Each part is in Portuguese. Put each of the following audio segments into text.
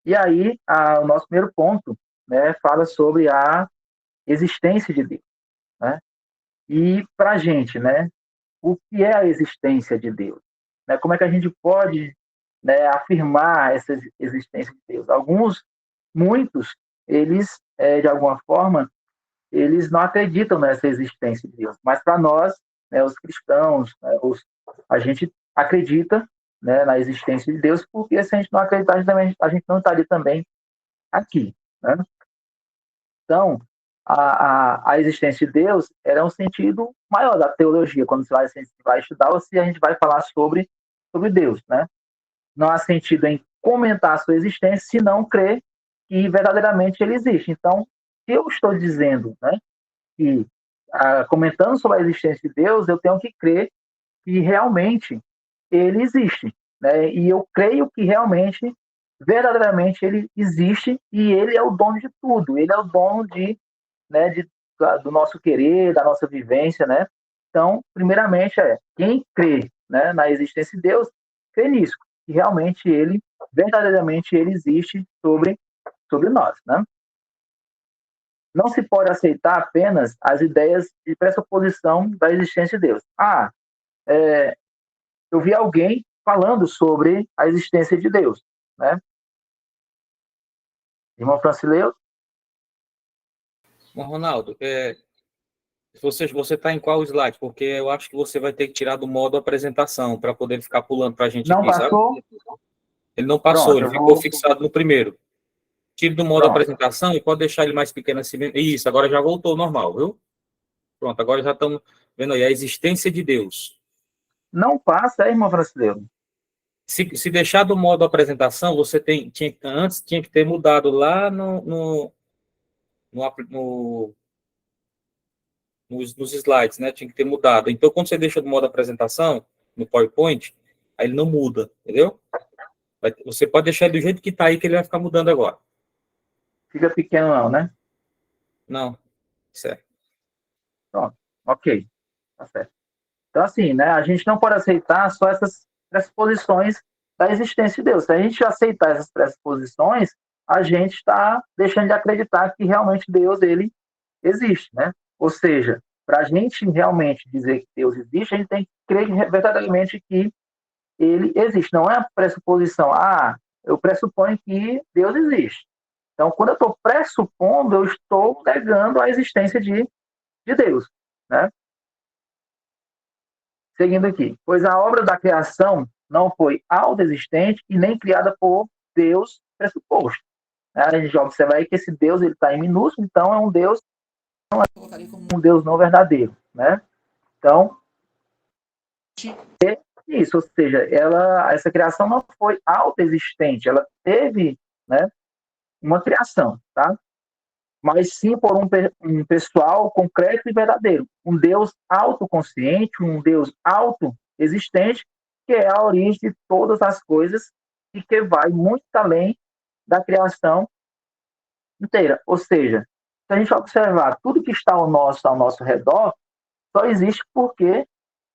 E aí, o nosso primeiro ponto, né, fala sobre a existência de Deus, né? E para a gente, né, o que é a existência de Deus? Né? Como é que a gente pode, né, afirmar essa existência de Deus? Muitos, eles, de alguma forma, eles não acreditam nessa existência de Deus. Mas para nós, né, os cristãos, né, a gente acredita, né, na existência de Deus, porque se a gente não acreditar, a gente não estaria também aqui. Né? Então, a existência de Deus era um sentido maior da teologia, quando você vai estudar, ou se a gente vai falar sobre Deus. Né? Não há sentido em comentar a sua existência se não crer que verdadeiramente ele existe. Então, se eu estou dizendo, né, que, comentando sobre a existência de Deus, eu tenho que crer que realmente ele existe. Né? E eu creio que realmente, verdadeiramente, ele existe e ele é o dono de tudo. Ele é o dono né, do nosso querer, da nossa vivência. Né? Então, primeiramente, quem crê, né, na existência de Deus, crê nisso, que realmente ele, verdadeiramente, ele existe sobre nós. Né? Não se pode aceitar apenas as ideias de pressuposição da existência de Deus. É, eu vi alguém falando sobre a existência de Deus, né? Irmão Francileu? Bom, Ronaldo, você está em qual slide? Porque eu acho que você vai ter que tirar do modo apresentação para poder ficar pulando para a gente Não aqui, sabe? passou? Ele não passou, Pronto, ele eu ficou vou. fixado no primeiro. Tire do modo Pronto. apresentação e pode deixar ele mais pequeno assim mesmo. Isso, agora já voltou ao normal, viu? Pronto, agora já estamos vendo aí a existência de Deus. Não passa, irmão Francileu. Se deixar do modo apresentação, você antes tinha que ter mudado lá no nos slides, né? Tinha que ter mudado. Então, quando você deixa do modo apresentação, no PowerPoint, aí ele não muda, entendeu? Você pode deixar ele do jeito que está aí, que ele vai ficar mudando agora. Fica pequeno, não, né? Não, certo. Pronto. Ok. Tá certo. Então, assim, né? A gente não pode aceitar só essas pressuposições da existência de Deus. Se a gente aceitar essas pressuposições, a gente está deixando de acreditar que realmente Deus, ele existe, né? Ou seja, para a gente realmente dizer que Deus existe, a gente tem que crer verdadeiramente que ele existe. Não é a pressuposição, eu pressuponho que Deus existe. Então, quando eu estou pressupondo, eu estou negando a existência de Deus, né? Seguindo aqui, pois a obra da criação não foi autoexistente e nem criada por Deus pressuposto. A gente já observa aí que esse Deus ele está em minúsculo, então é um Deus, não é como um Deus não verdadeiro, né? Então, isso, ou seja, essa criação não foi autoexistente, ela teve, né, uma criação, tá? Mas sim por um pessoal concreto e verdadeiro, um Deus autoconsciente, um Deus autoexistente, que é a origem de todas as coisas e que vai muito além da criação inteira. Ou seja, se a gente observar tudo que está ao nosso redor, só existe porque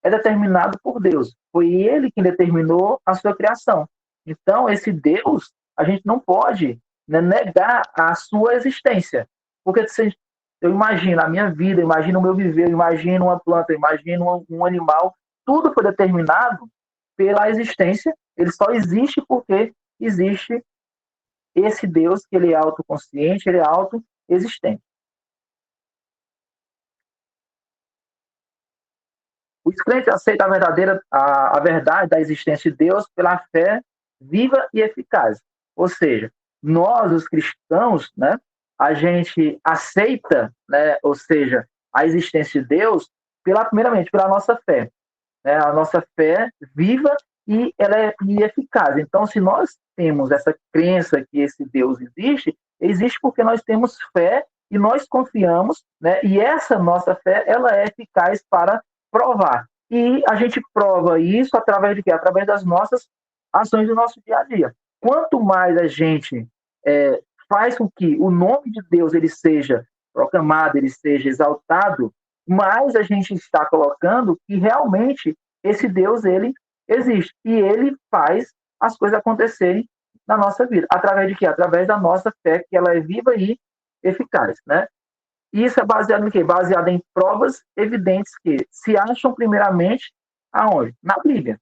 é determinado por Deus. Foi ele que determinou a sua criação. Então, esse Deus, a gente não pode, né, negar a sua existência. Porque se eu imagino a minha vida, eu imagino o meu viver, eu imagino uma planta, eu imagino um animal, tudo foi determinado pela existência. Ele só existe porque existe esse Deus que ele é autoconsciente, ele é autoexistente. Os crentes aceitam a verdade da existência de Deus pela fé viva e eficaz. Ou seja, nós, os cristãos, né, a gente aceita, né, ou seja, a existência de Deus primeiramente pela nossa fé, né, a nossa fé viva e ela é eficaz. Então, se nós temos essa crença que esse Deus existe, existe porque nós temos fé e nós confiamos, né, e essa nossa fé ela é eficaz para provar. E a gente prova isso através de quê? Através das nossas ações do nosso dia a dia. Quanto mais a gente faz com que o nome de Deus ele seja proclamado, ele seja exaltado, mais a gente está colocando que realmente esse Deus ele existe e ele faz as coisas acontecerem na nossa vida. Através de quê? Através da nossa fé, que ela é viva e eficaz, né? E isso é baseado em quê? Baseado em provas evidentes que se acham primeiramente aonde? Na Bíblia,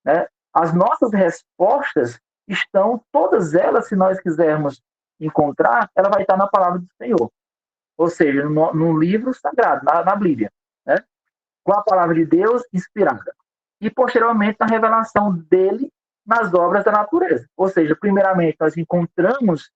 né? As nossas respostas estão, todas elas, se nós quisermos encontrar, ela vai estar na palavra do Senhor. Ou seja, no livro sagrado, na Bíblia, né? Com a palavra de Deus inspirada. E, posteriormente, na revelação dele nas obras da natureza. Ou seja, primeiramente, nós encontramos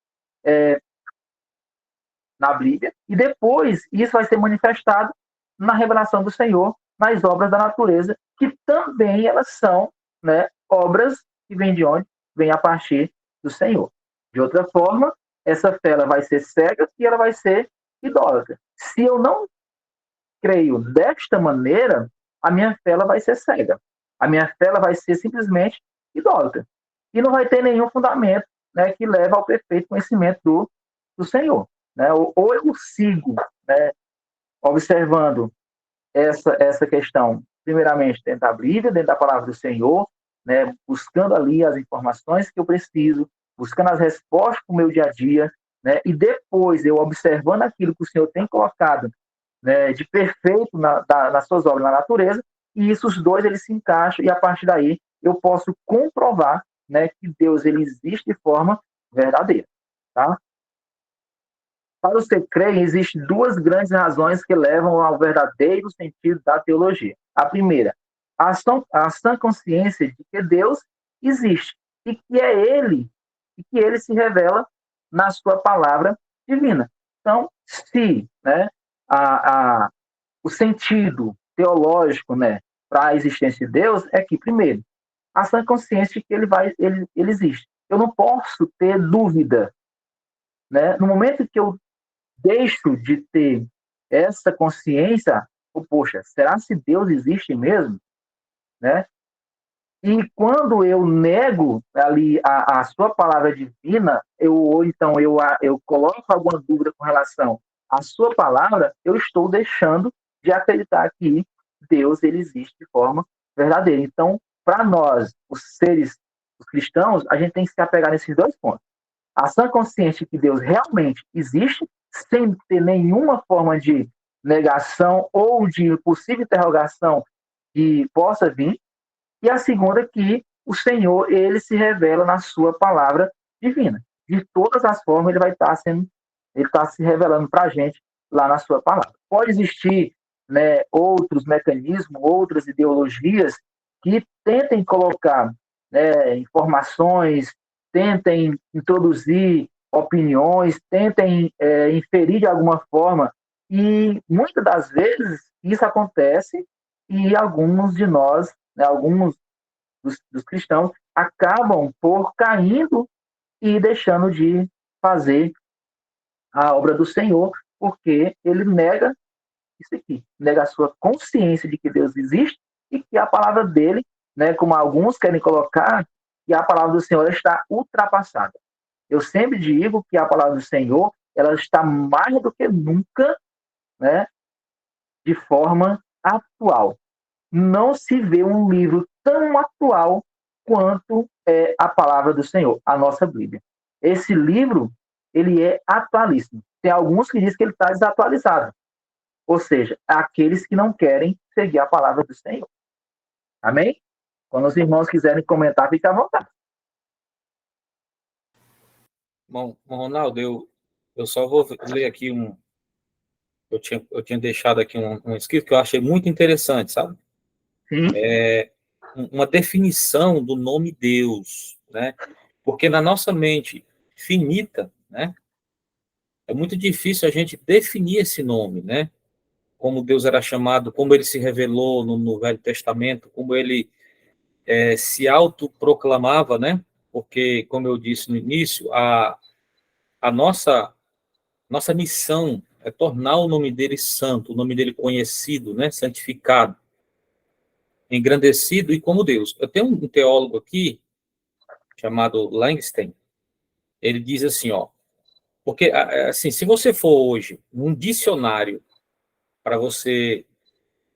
na Bíblia, e depois isso vai ser manifestado na revelação do Senhor, nas obras da natureza, que também elas são, né, obras que vêm de onde? Vêm a partir do Senhor. De outra forma, essa fé ela vai ser cega e ela vai ser idólatra. Se eu não creio desta maneira, a minha fé ela vai ser cega. A minha fé ela vai ser simplesmente idólatra. E não vai ter nenhum fundamento, né, que leve ao perfeito conhecimento do Senhor. Né? Ou eu sigo, né, observando essa questão, primeiramente dentro da Bíblia, dentro da palavra do Senhor, né, buscando ali as informações que eu preciso, buscando as respostas para o meu dia a dia, né, e depois eu observando aquilo que o Senhor tem colocado, né, de perfeito nas suas obras na natureza, e isso os dois eles se encaixam, e a partir daí eu posso comprovar, né, que Deus ele existe de forma verdadeira. Tá? Para os que creem, existem duas grandes razões que levam ao verdadeiro sentido da teologia. A primeira, a sã consciência de que Deus existe e que é Ele, e que Ele se revela na sua palavra divina. Então, se, né, a, a, o sentido teológico, né, para a existência de Deus é que, primeiro, a sã consciência de que ele existe. Eu não posso ter dúvida, né? No momento que eu deixo de ter essa consciência, poxa, será se Deus existe mesmo, né? E quando eu nego ali a sua palavra divina, ou então eu coloco alguma dúvida com relação à sua palavra, eu estou deixando de acreditar que Deus ele existe de forma verdadeira. Então, para nós, os seres os cristãos, a gente tem que se apegar nesses dois pontos. A sã consciência de que Deus realmente existe, sem ter nenhuma forma de negação ou de possível interrogação que possa vir, e a segunda é que o Senhor ele se revela na sua palavra divina. De todas as formas ele vai estar sendo, ele está se revelando para a gente lá na sua palavra. Pode existir, né, outros mecanismos, outras ideologias que tentem colocar, né, informações, tentem introduzir opiniões, tentem inferir de alguma forma, e muitas das vezes isso acontece e alguns de nós, né, alguns dos cristãos, acabam por caindo e deixando de fazer a obra do Senhor, porque ele nega isso aqui, nega a sua consciência de que Deus existe e que a palavra dele, né, como alguns querem colocar, que a palavra do Senhor está ultrapassada. Eu sempre digo que a palavra do Senhor ela está mais do que nunca, né, de forma atual. Não se vê um livro tão atual quanto é a palavra do Senhor, a nossa Bíblia. Esse livro, ele é atualíssimo. Tem alguns que dizem que ele está desatualizado. Ou seja, aqueles que não querem seguir a palavra do Senhor. Amém? Quando os irmãos quiserem comentar, fique à vontade. Bom, Ronaldo, eu só vou ler aqui um. Eu tinha deixado aqui um escrito que eu achei muito interessante, sabe? Sim. Uma definição do nome Deus, né? Porque na nossa mente finita, né? É muito difícil a gente definir esse nome, né? Como Deus era chamado, como ele se revelou no Velho Testamento, como ele se autoproclamava, né? Porque, como eu disse no início, a nossa missão é tornar o nome dele santo, o nome dele conhecido, né? Santificado, engrandecido e como Deus. Eu tenho um teólogo aqui chamado Langstein. Ele diz assim, ó, porque assim, se você for hoje num dicionário para você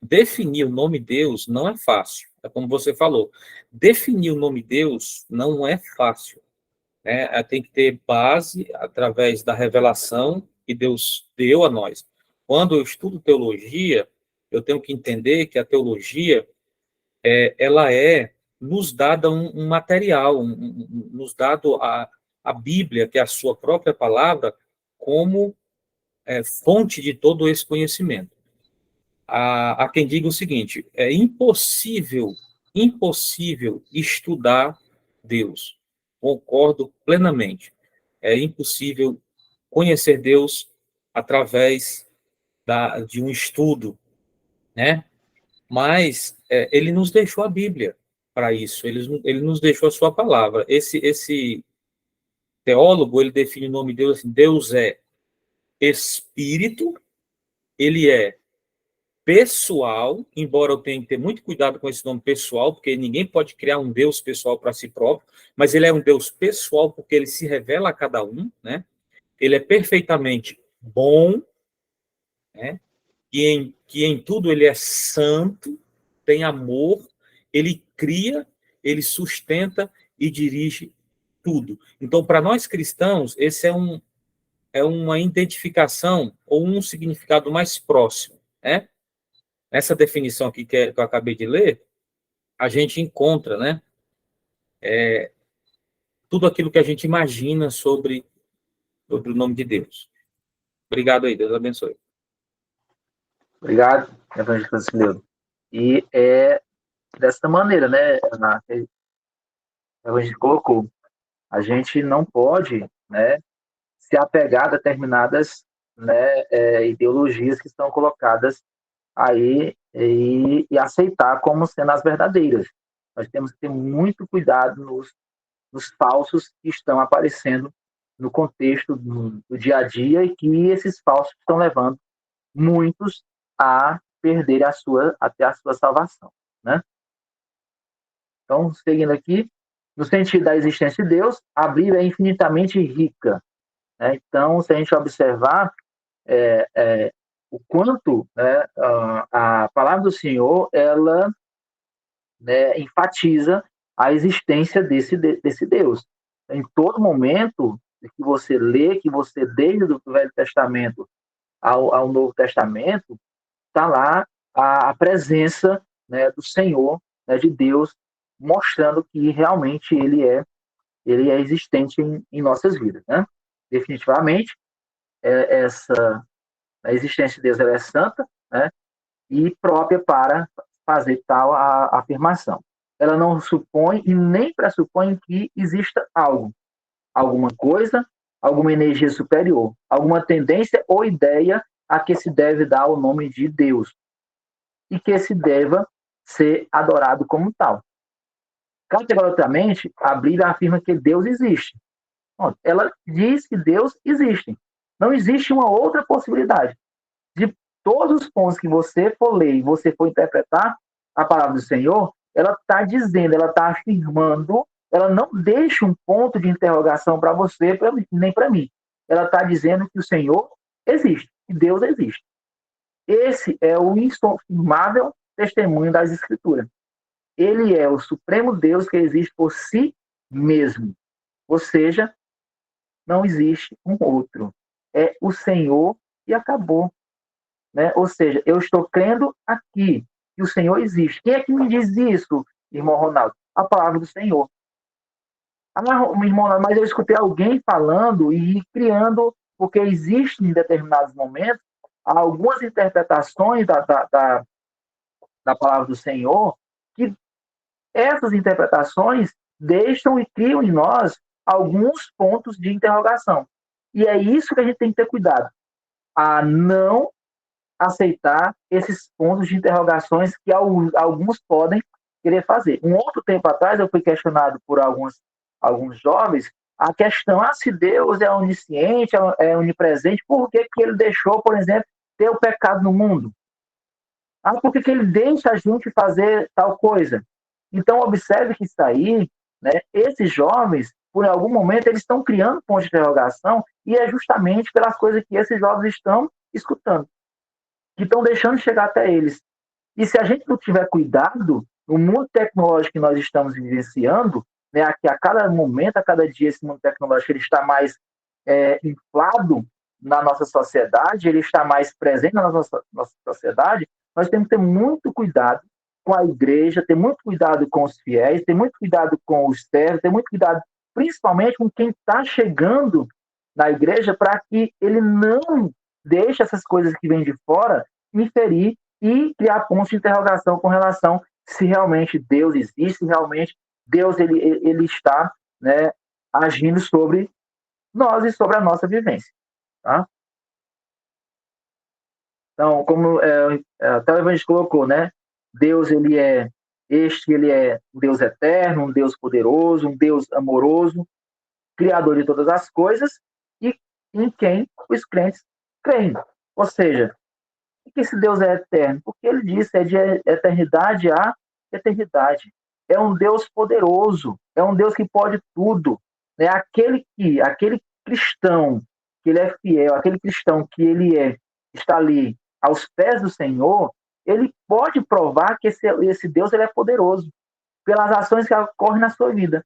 definir o nome Deus, não é fácil. É como você falou, definir o nome Deus não é fácil. né? Tem que ter base através da revelação que Deus deu a nós. Quando eu estudo teologia, eu tenho que entender que a teologia, ela nos dada um material, nos dado a Bíblia, que é a sua própria palavra, como fonte de todo esse conhecimento. Há quem diga o seguinte: é impossível estudar Deus. Concordo plenamente. É impossível conhecer Deus através de um estudo, né? Mas ele nos deixou a Bíblia para isso. Ele nos deixou a sua palavra. Esse teólogo, ele define o nome de Deus assim: Deus é espírito, ele é pessoal, embora eu tenha que ter muito cuidado com esse nome pessoal, porque ninguém pode criar um Deus pessoal para si próprio, mas ele é um Deus pessoal porque ele se revela a cada um, né? Ele é perfeitamente bom, né? Que em tudo ele é santo, tem amor, ele cria, ele sustenta e dirige tudo. Então, para nós cristãos, esse é uma identificação ou um significado mais próximo, né? Essa definição aqui que eu acabei de ler, a gente encontra, né? Tudo aquilo que a gente imagina sobre o nome de Deus. Obrigado aí, Deus abençoe. Obrigado, evangelista Francisco. E é dessa maneira, né, Renato, que a gente colocou. A gente não pode, né, se apegar a determinadas, né, ideologias que estão colocadas aí e aceitar como sendo as verdadeiras. Nós temos que ter muito cuidado nos falsos que estão aparecendo no contexto do dia a dia e que esses falsos estão levando muitos a perder até a sua salvação, né? Então, seguindo aqui, no sentido da existência de Deus, a Bíblia é infinitamente rica, né? Então, se a gente observar o quanto, né, a palavra do Senhor, ela, né, enfatiza a existência desse Deus. Em todo momento que você lê, que você desde o Velho Testamento ao Novo Testamento, está lá a presença, né, do Senhor, né, de Deus, mostrando que realmente ele é existente em nossas vidas, né? Definitivamente, a existência de Deus ela é santa, né, e própria para fazer tal afirmação. Ela não supõe e nem pressupõe que exista algo, alguma coisa, alguma energia superior, alguma tendência ou ideia a que se deve dar o nome de Deus e que se deva ser adorado como tal. Categoricamente, a Bíblia afirma que Deus existe. Ela diz que Deus existe. Não existe uma outra possibilidade. De todos os pontos que você for ler e você for interpretar a palavra do Senhor, ela está dizendo, ela está afirmando, ela não deixa um ponto de interrogação para você nem para mim. Ela está dizendo que o Senhor existe, que Deus existe. Esse é o insofismável testemunho das Escrituras. Ele é o supremo Deus que existe por si mesmo. Ou seja, não existe um outro. É o Senhor e acabou. Né? Ou seja, eu estou crendo aqui que o Senhor existe. Quem é que me diz isso, irmão Ronaldo? A palavra do Senhor. Ah, irmão Ronaldo, mas eu escutei alguém falando e criando, porque existe em determinados momentos algumas interpretações da palavra do Senhor que essas interpretações deixam e criam em nós alguns pontos de interrogação. E é isso que a gente tem que ter cuidado, a não aceitar esses pontos de interrogações que alguns podem querer fazer. Um outro tempo atrás, eu fui questionado por alguns jovens a questão, se Deus é onisciente, é onipresente, por que ele deixou, por exemplo, ter o pecado no mundo? Por que ele deixa a gente fazer tal coisa? Então, observe que isso aí, né, esses jovens, por algum momento, eles estão criando pontos de interrogação e é justamente pelas coisas que esses jovens estão escutando, que estão deixando chegar até eles. E se a gente não tiver cuidado, no mundo tecnológico que nós estamos vivenciando, né, que a cada momento, a cada dia, esse mundo tecnológico ele está mais inflado na nossa sociedade, ele está mais presente na nossa sociedade, nós temos que ter muito cuidado com a igreja, ter muito cuidado com os fiéis, ter muito cuidado com os servos, ter muito cuidado principalmente com quem está chegando na igreja, para que ele não deixe essas coisas que vêm de fora inferir e criar pontos de interrogação com relação se realmente Deus existe, se realmente Deus ele está, né, agindo sobre nós e sobre a nossa vivência. Tá? Então, como até o Evangelho colocou, né? Deus, ele é um Deus eterno, um Deus poderoso, um Deus amoroso, criador de todas as coisas, e em quem os crentes creem. Ou seja, por que esse Deus é eterno? Porque ele disse, é de eternidade a eternidade. É um Deus poderoso, é um Deus que pode tudo. É aquele cristão que ele é fiel, aquele cristão que está ali aos pés do Senhor, ele pode provar que esse Deus ele é poderoso pelas ações que ocorrem na sua vida.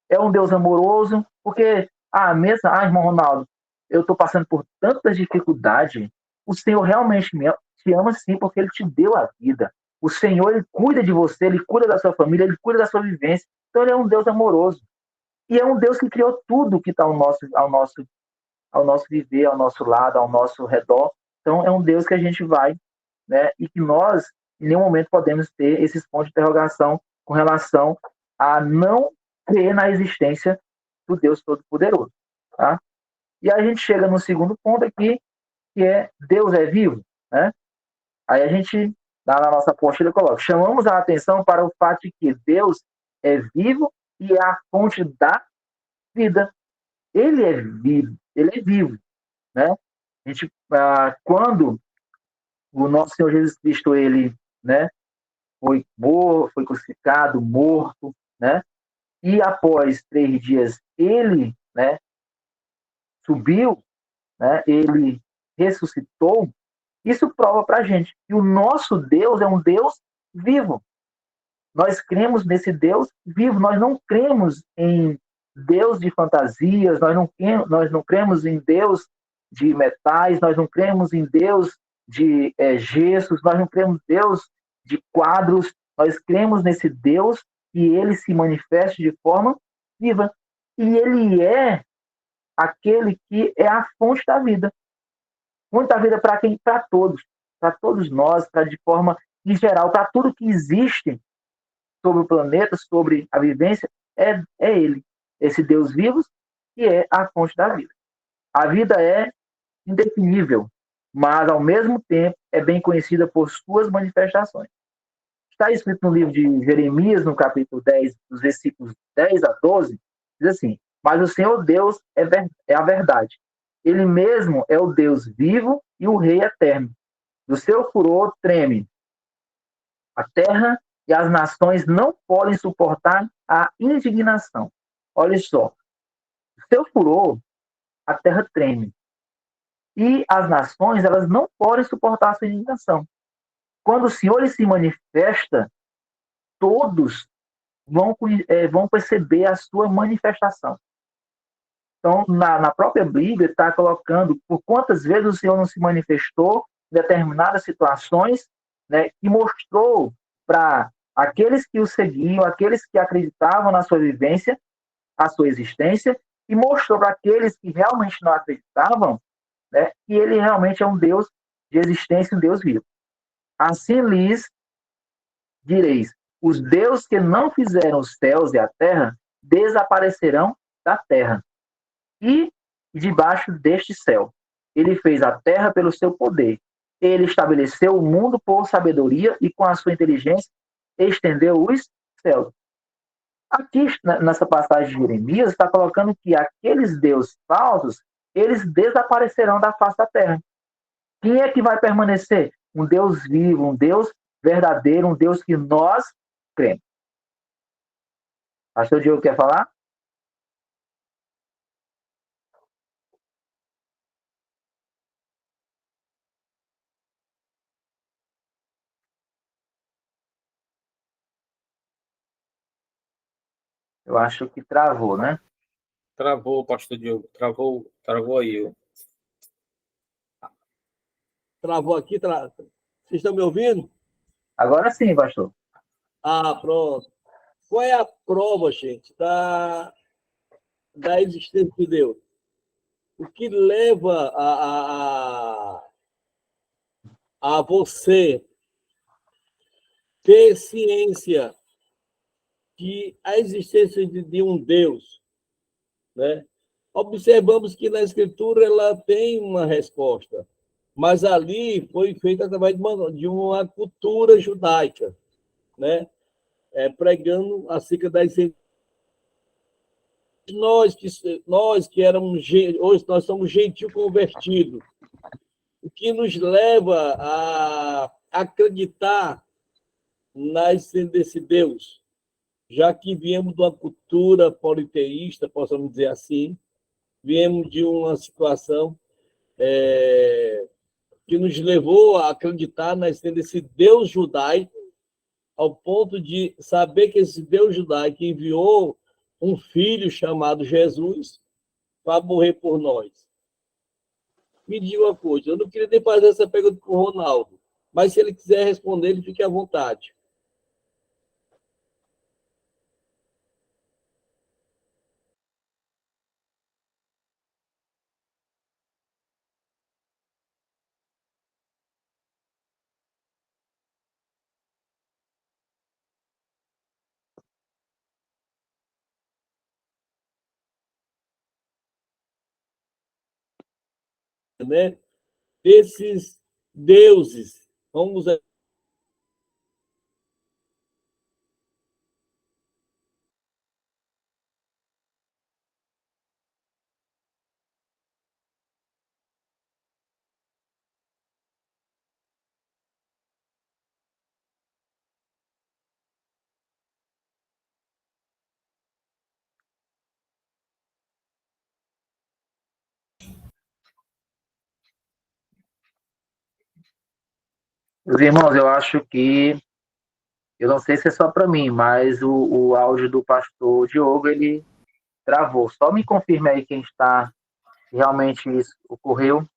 É um Deus amoroso, porque, irmão Ronaldo, eu estou passando por tantas dificuldades, o Senhor realmente te ama sim, porque Ele te deu a vida. O Senhor, Ele cuida de você, Ele cuida da sua família, Ele cuida da sua vivência. Então, Ele é um Deus amoroso. E é um Deus que criou tudo que está ao nosso viver, ao nosso lado, ao nosso redor. Então, é um Deus que a gente vai, né, e que nós, em nenhum momento, podemos ter esses pontos de interrogação com relação a não crer na existência do Deus Todo-Poderoso. Tá? E aí a gente chega no segundo ponto aqui, que é Deus é vivo. Né? Aí a gente, lá na nossa apostila, coloca: chamamos a atenção para o fato de que Deus é vivo e é a fonte da vida. Ele é vivo, ele é vivo. Né? A gente, quando o nosso Senhor Jesus Cristo ele, né, foi crucificado, morto, né? E após 3 dias ele, né, subiu, né? Ele ressuscitou. Isso prova para a gente que o nosso Deus é um Deus vivo. Nós cremos nesse Deus vivo. Nós não cremos em Deus de fantasias. Nós não cremos em Deus de metais. Nós não cremos em Deus de gessos. Nós não cremos em Deus de quadros. Nós cremos nesse Deus que ele se manifeste de forma viva. E ele é aquele que é a fonte da vida. Fonte da vida para quem? Para todos nós, para de forma em geral, para tudo que existe sobre o planeta, sobre a vivência, é ele, esse Deus vivo, que é a fonte da vida. A vida é indefinível, mas ao mesmo tempo é bem conhecida por suas manifestações. Está escrito no livro de Jeremias, no capítulo 10, dos versículos 10 a 12, diz assim: mas o Senhor Deus é a verdade. Ele mesmo é o Deus vivo e o Rei eterno. Do seu furor treme a terra e as nações não podem suportar a indignação. Olha só, do seu furor a terra treme e as nações elas não podem suportar a sua indignação. Quando o Senhor se manifesta, todos vão perceber a sua manifestação. Então, na própria Bíblia, está colocando por quantas vezes o Senhor não se manifestou em determinadas situações, né, e mostrou para aqueles que o seguiam, aqueles que acreditavam na sua vivência, a sua existência, e mostrou para aqueles que realmente não acreditavam, né, que ele realmente é um Deus de existência, um Deus vivo. Assim lhes direis: os deuses que não fizeram os céus e a terra desaparecerão da terra e debaixo deste céu. Ele fez a terra pelo seu poder. Ele estabeleceu o mundo por sabedoria e com a sua inteligência estendeu os céus. Aqui, nessa passagem de Jeremias, está colocando que aqueles deuses falsos, eles desaparecerão da face da terra. Quem é que vai permanecer? Um Deus vivo, um Deus verdadeiro, um Deus que nós cremos. Pastor Diogo quer falar? Eu acho que travou, né? Travou, pastor Diogo. Travou aí. Travou aqui? Vocês estão me ouvindo? Agora sim, pastor. Ah, pronto. Qual é a prova, gente, da existência de Deus? O que leva a você ter ciência que a existência de um Deus, né? Observamos que na Escritura ela tem uma resposta, mas ali foi feita através de uma cultura judaica, né? Pregando acerca da existência. Nós que éramos, hoje nós somos gentil convertidos, o que nos leva a acreditar na existência desse Deus, já que viemos de uma cultura politeísta, possamos dizer assim, viemos de uma situação que nos levou a acreditar na existência desse Deus judaico, ao ponto de saber que esse Deus judaico enviou um filho chamado Jesus para morrer por nós. Me diga uma coisa, eu não queria nem fazer essa pergunta para o Ronaldo, mas se ele quiser responder, ele fique à vontade. Né? Desses deuses, vamos Meus irmãos, eu acho que, eu não sei se é só para mim, mas o áudio do pastor Diogo, ele travou. Só me confirme aí quem está, realmente isso ocorreu.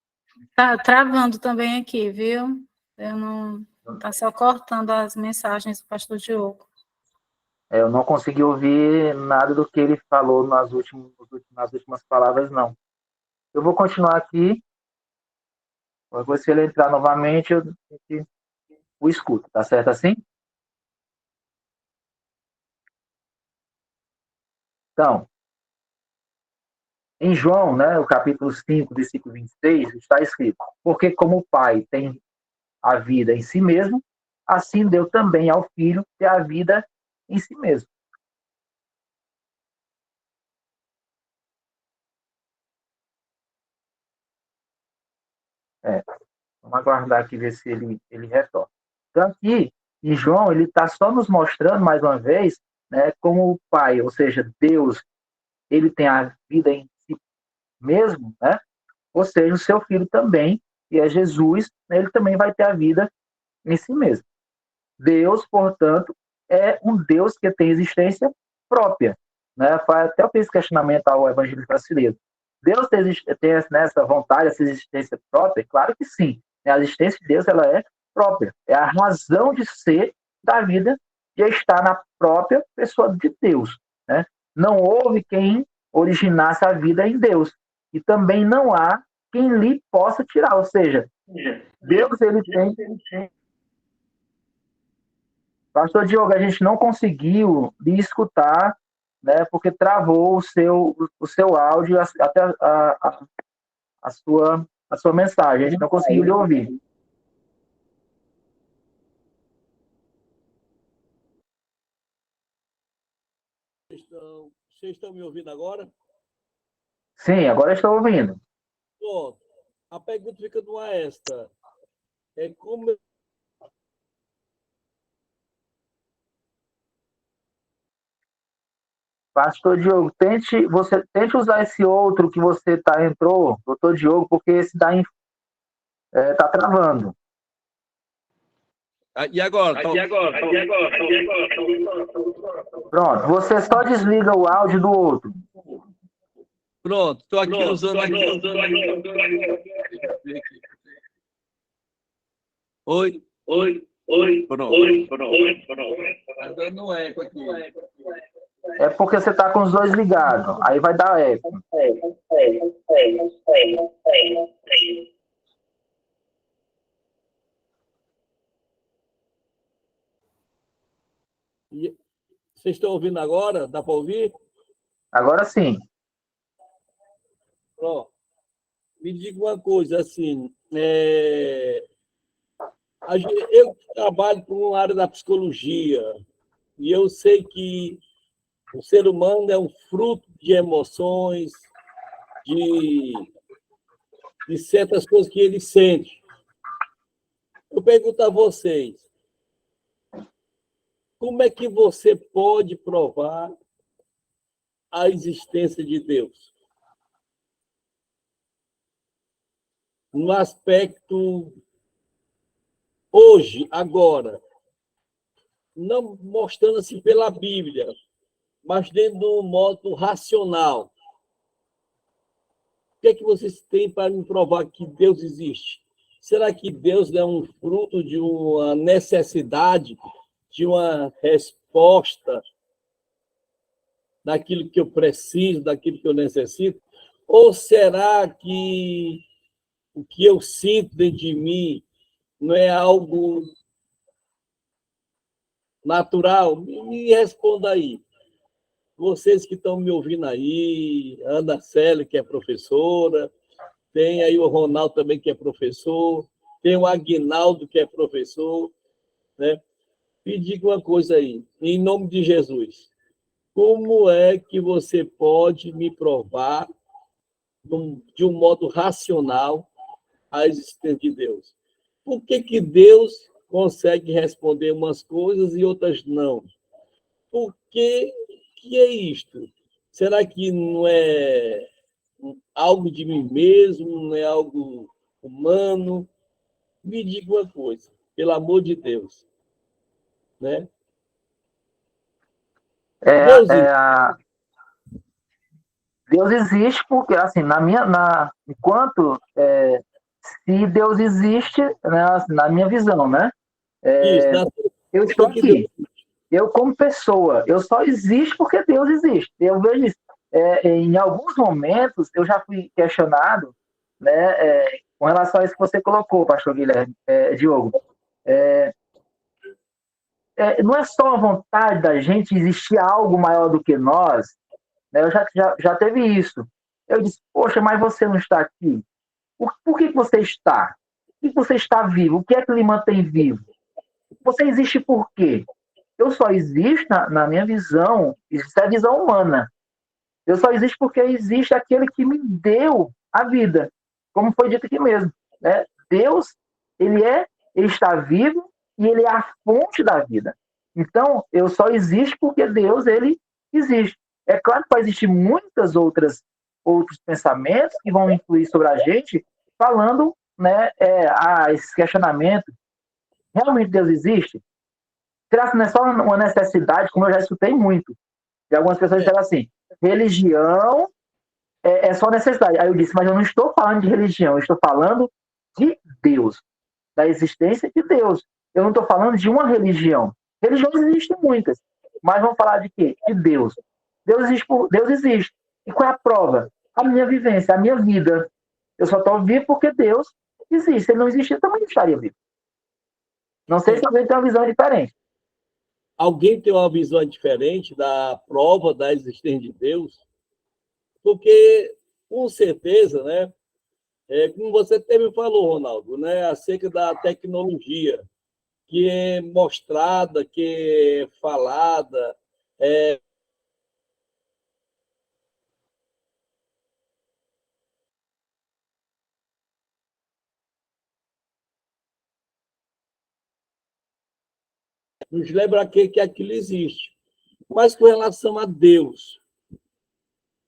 Tá travando também aqui, viu? Eu não. Tá só cortando as mensagens do pastor Diogo. Eu não consegui ouvir nada do que ele falou nas últimas palavras, não. Eu vou continuar aqui. Depois, se ele entrar novamente, eu o escuto. Tá certo assim? Então, em João, né, o capítulo 5, versículo 26, está escrito: porque como o Pai tem a vida em si mesmo, assim deu também ao Filho ter a vida em si mesmo. Vamos aguardar aqui ver se ele retorna. Então, aqui, em João, ele está só nos mostrando, mais uma vez, né, como o Pai, ou seja, Deus, ele tem a vida em si mesmo, né? Ou seja, o seu Filho também, que é Jesus, né, ele também vai ter a vida em si mesmo. Deus, portanto, é um Deus que tem existência própria. Né? Até eu fiz esse questionamento ao evangelho brasileiro. Deus tem essa vontade, essa existência própria? Claro que sim. A existência de Deus ela é própria. É a razão de ser da vida e está na própria pessoa de Deus. Né? Não houve quem originasse a vida em Deus. E também não há quem lhe possa tirar. Ou seja, Deus ele tem. Pastor Diogo, a gente não conseguiu lhe escutar, né, porque travou o seu áudio, até a sua mensagem. A gente não conseguiu lhe ouvir. Vocês estão me ouvindo agora? Sim, agora estou ouvindo. Pronto. A pergunta fica no esta. Como Pastor Diogo, tente usar esse outro que você entrou, doutor Diogo, porque esse daí está travando. E agora? Pronto, você só desliga o áudio do outro. Pronto, estou aqui usando aqui. Oi. Pronto. Tá dando eco aqui. É porque você está com os dois ligados. Aí vai dar eco. Vocês estão ouvindo agora? Dá para ouvir? Agora sim. Pronto. Me diga uma coisa, assim, eu trabalho com a área da psicologia e eu sei que o ser humano é um fruto de emoções, de certas coisas que ele sente. Eu pergunto a vocês, como é que você pode provar a existência de Deus? No aspecto hoje, agora, não mostrando assim pela Bíblia, mas dentro de um modo racional. O que é que vocês têm para me provar que Deus existe? Será que Deus é um fruto de uma necessidade, de uma resposta daquilo que eu preciso, daquilo que eu necessito? Ou será que o que eu sinto dentro de mim não é algo natural? Me responda aí. Vocês que estão me ouvindo aí, Ana Célia, que é professora, tem aí o Ronaldo também, que é professor, tem o Aguinaldo, que é professor, né? Me diga uma coisa aí, em nome de Jesus, como é que você pode me provar, de um modo racional, a existência de Deus? Por que Deus consegue responder umas coisas e outras não? Por que é isto? Será que não é algo de mim mesmo, não é algo humano? Me diga uma coisa, pelo amor de Deus, né? Deus existe. Deus existe porque, assim, enquanto se Deus existe, né, assim, na minha visão, né? Eu estou aqui. Eu, como pessoa, eu só existo porque Deus existe. Eu vejo isso. Em alguns momentos, eu já fui questionado, né, com relação a isso que você colocou, pastor Guilherme, Diogo. Não é só a vontade da gente existir algo maior do que nós, né? Eu já teve isso. Eu disse, poxa, mas você não está aqui. Por que você está? Por que você está vivo? O que é que lhe mantém vivo? Você existe por quê? Eu só existo, na minha visão, isso é a visão humana. Eu só existo porque existe aquele que me deu a vida, como foi dito aqui mesmo, né? Deus, ele está vivo e ele é a fonte da vida. Então, eu só existo porque Deus, ele existe. É claro que vai existir outros pensamentos que vão influir sobre a gente, falando, né, esse questionamento. Realmente Deus existe? Será que não é só uma necessidade, como eu já escutei muito? E algumas pessoas disseram assim, religião é só necessidade. Aí eu disse, mas eu não estou falando de religião, eu estou falando de Deus, da existência de Deus. Eu não estou falando de uma religião. Religiões existem muitas, mas vamos falar de quê? De Deus. Deus existe. E qual é a prova? A minha vivência, a minha vida. Eu só estou vivo porque Deus existe. Se ele não existir, eu também não estaria vivo. Não sei se alguém tem uma visão diferente. Alguém tem uma visão diferente da prova da existência de Deus? Porque, com certeza, né? Como você até me falou, Ronaldo, né, acerca da tecnologia, que é mostrada, que é falada, nos lembra que aquilo existe. Mas com relação a Deus,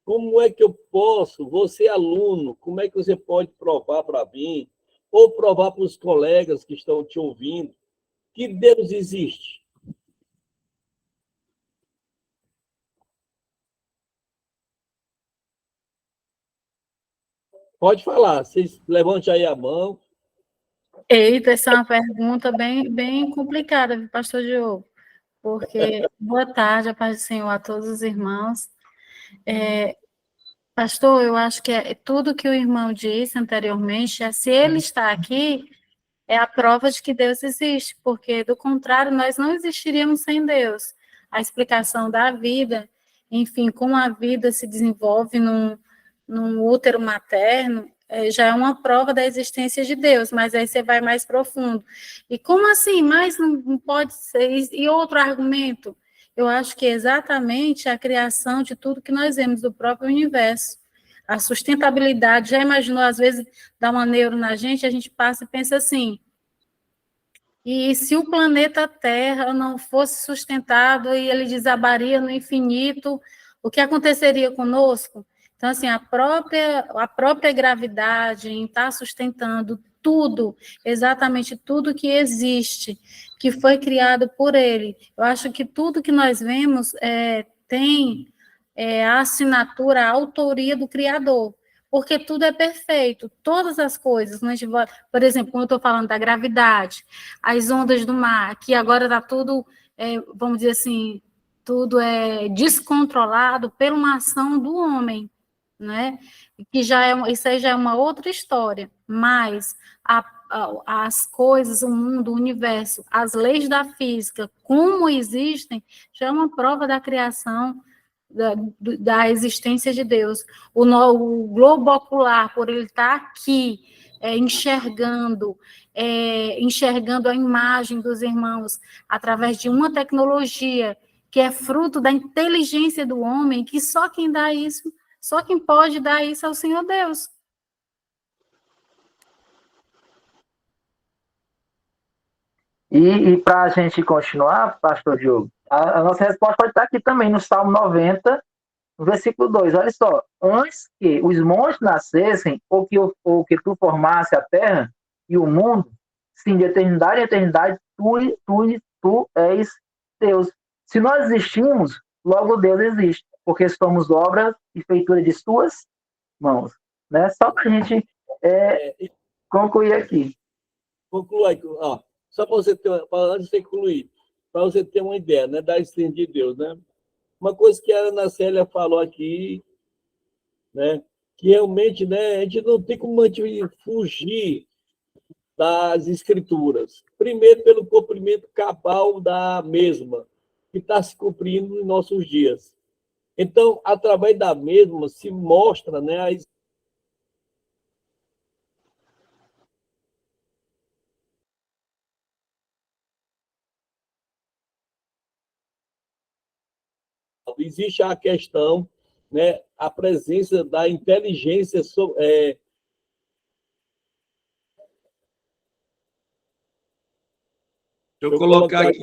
como é que eu posso, você aluno, como é que você pode provar para mim, ou provar para os colegas que estão te ouvindo, que Deus existe? Pode falar, vocês levante aí a mão. Eita, essa é uma pergunta bem complicada, viu, pastor Diogo? Porque, boa tarde, a paz do Senhor a todos os irmãos. Pastor, eu acho que tudo que o irmão disse anteriormente, se ele está aqui, é a prova de que Deus existe, porque, do contrário, nós não existiríamos sem Deus. A explicação da vida, enfim, como a vida se desenvolve num útero materno, já é uma prova da existência de Deus, mas aí você vai mais profundo. E como assim? Mas não pode ser. E outro argumento? Eu acho que é exatamente a criação de tudo que nós vemos do próprio universo. A sustentabilidade, já imaginou, às vezes, dá uma neuro na gente, a gente passa e pensa assim, e se o planeta Terra não fosse sustentado e ele desabaria no infinito, o que aconteceria conosco? Então, assim, a própria gravidade em estar sustentando tudo, exatamente tudo que existe, que foi criado por ele. Eu acho que tudo que nós vemos tem a assinatura, a autoria do Criador, porque tudo é perfeito, todas as coisas. Por exemplo, quando eu estou falando da gravidade, as ondas do mar, que agora está tudo, vamos dizer assim, tudo é descontrolado por uma ação do homem, né? Que isso aí já é uma outra história, mas as coisas, o mundo, o universo, as leis da física, como existem, já é uma prova da criação, da existência de Deus. O globo ocular, por ele estar aqui, enxergando a imagem dos irmãos através de uma tecnologia que é fruto da inteligência do homem, que só quem dá isso, só quem pode dar isso é o Senhor Deus. E para a gente continuar, pastor Diogo, a nossa resposta pode estar aqui também no Salmo 90, no versículo 2. Olha só, antes que os montes nascessem, ou que tu formasse a terra e o mundo, sim, de eternidade em eternidade, tu és Deus. Se nós existimos, logo Deus existe, porque somos obra e feitura de suas mãos. Né? Só para a gente concluir aqui. Conclua aí, ó. Só para você ter, antes de você concluir, para você ter uma ideia, né, da existência de Deus, né? Uma coisa que a Ana Célia falou aqui, né, que realmente, né, a gente não tem como fugir das escrituras. Primeiro, pelo cumprimento cabal da mesma, que está se cumprindo nos nossos dias. Então, através da mesma, se mostra, né, existe a questão, né, a presença da inteligência Deixa eu colocar aqui.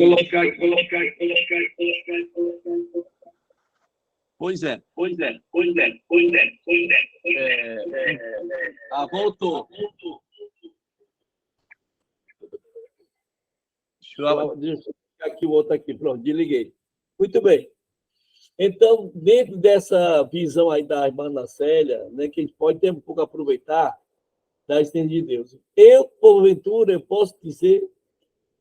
Pois é. Voltou. Deixa eu aqui o outro aqui, pronto, desliguei. Muito bem. Então, dentro dessa visão aí da irmã Ana Célia, né, que a gente pode ter um pouco aproveitar da existência de Deus. Porventura, eu posso dizer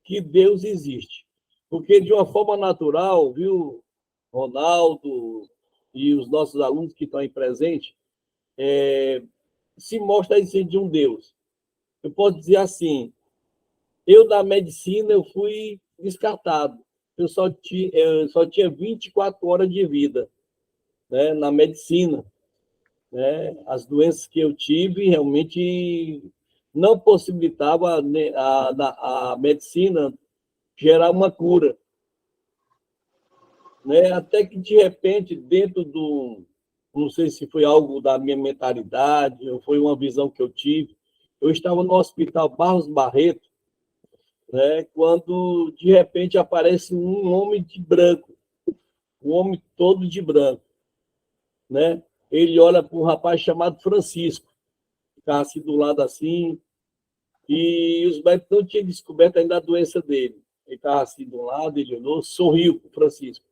que Deus existe. Porque, de uma forma natural, viu, Ronaldo e os nossos alunos que estão aí presentes, se mostra a existência de um Deus. Eu posso dizer assim, eu, da medicina, eu fui descartado. Eu só tinha 24 horas de vida, né, na medicina. Né? As doenças que eu tive realmente não possibilitava a medicina gerar uma cura. Né? Até que, de repente, dentro do... Não sei se foi algo da minha mentalidade, ou foi uma visão que eu tive. Eu estava no Hospital Barros Barreto, né, quando, de repente, aparece um homem de branco, um homem todo de branco. Né? Ele olha para um rapaz chamado Francisco, ficava assim do lado assim, e os médicos não tinham descoberto ainda a doença dele. Ele estava assim do lado, ele olhou, sorriu para o Francisco.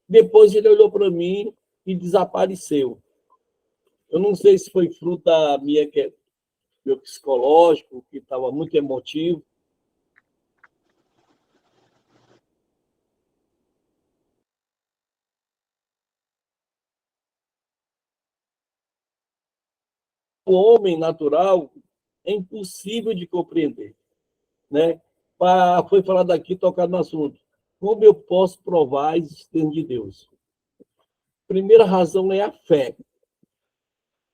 Depois ele olhou para mim e desapareceu. Eu não sei se foi fruto da meu psicológico, que estava muito emotivo. O homem natural é impossível de compreender, né? Foi falado aqui, tocado no assunto. Como eu posso provar a existência de Deus? Primeira razão é a fé,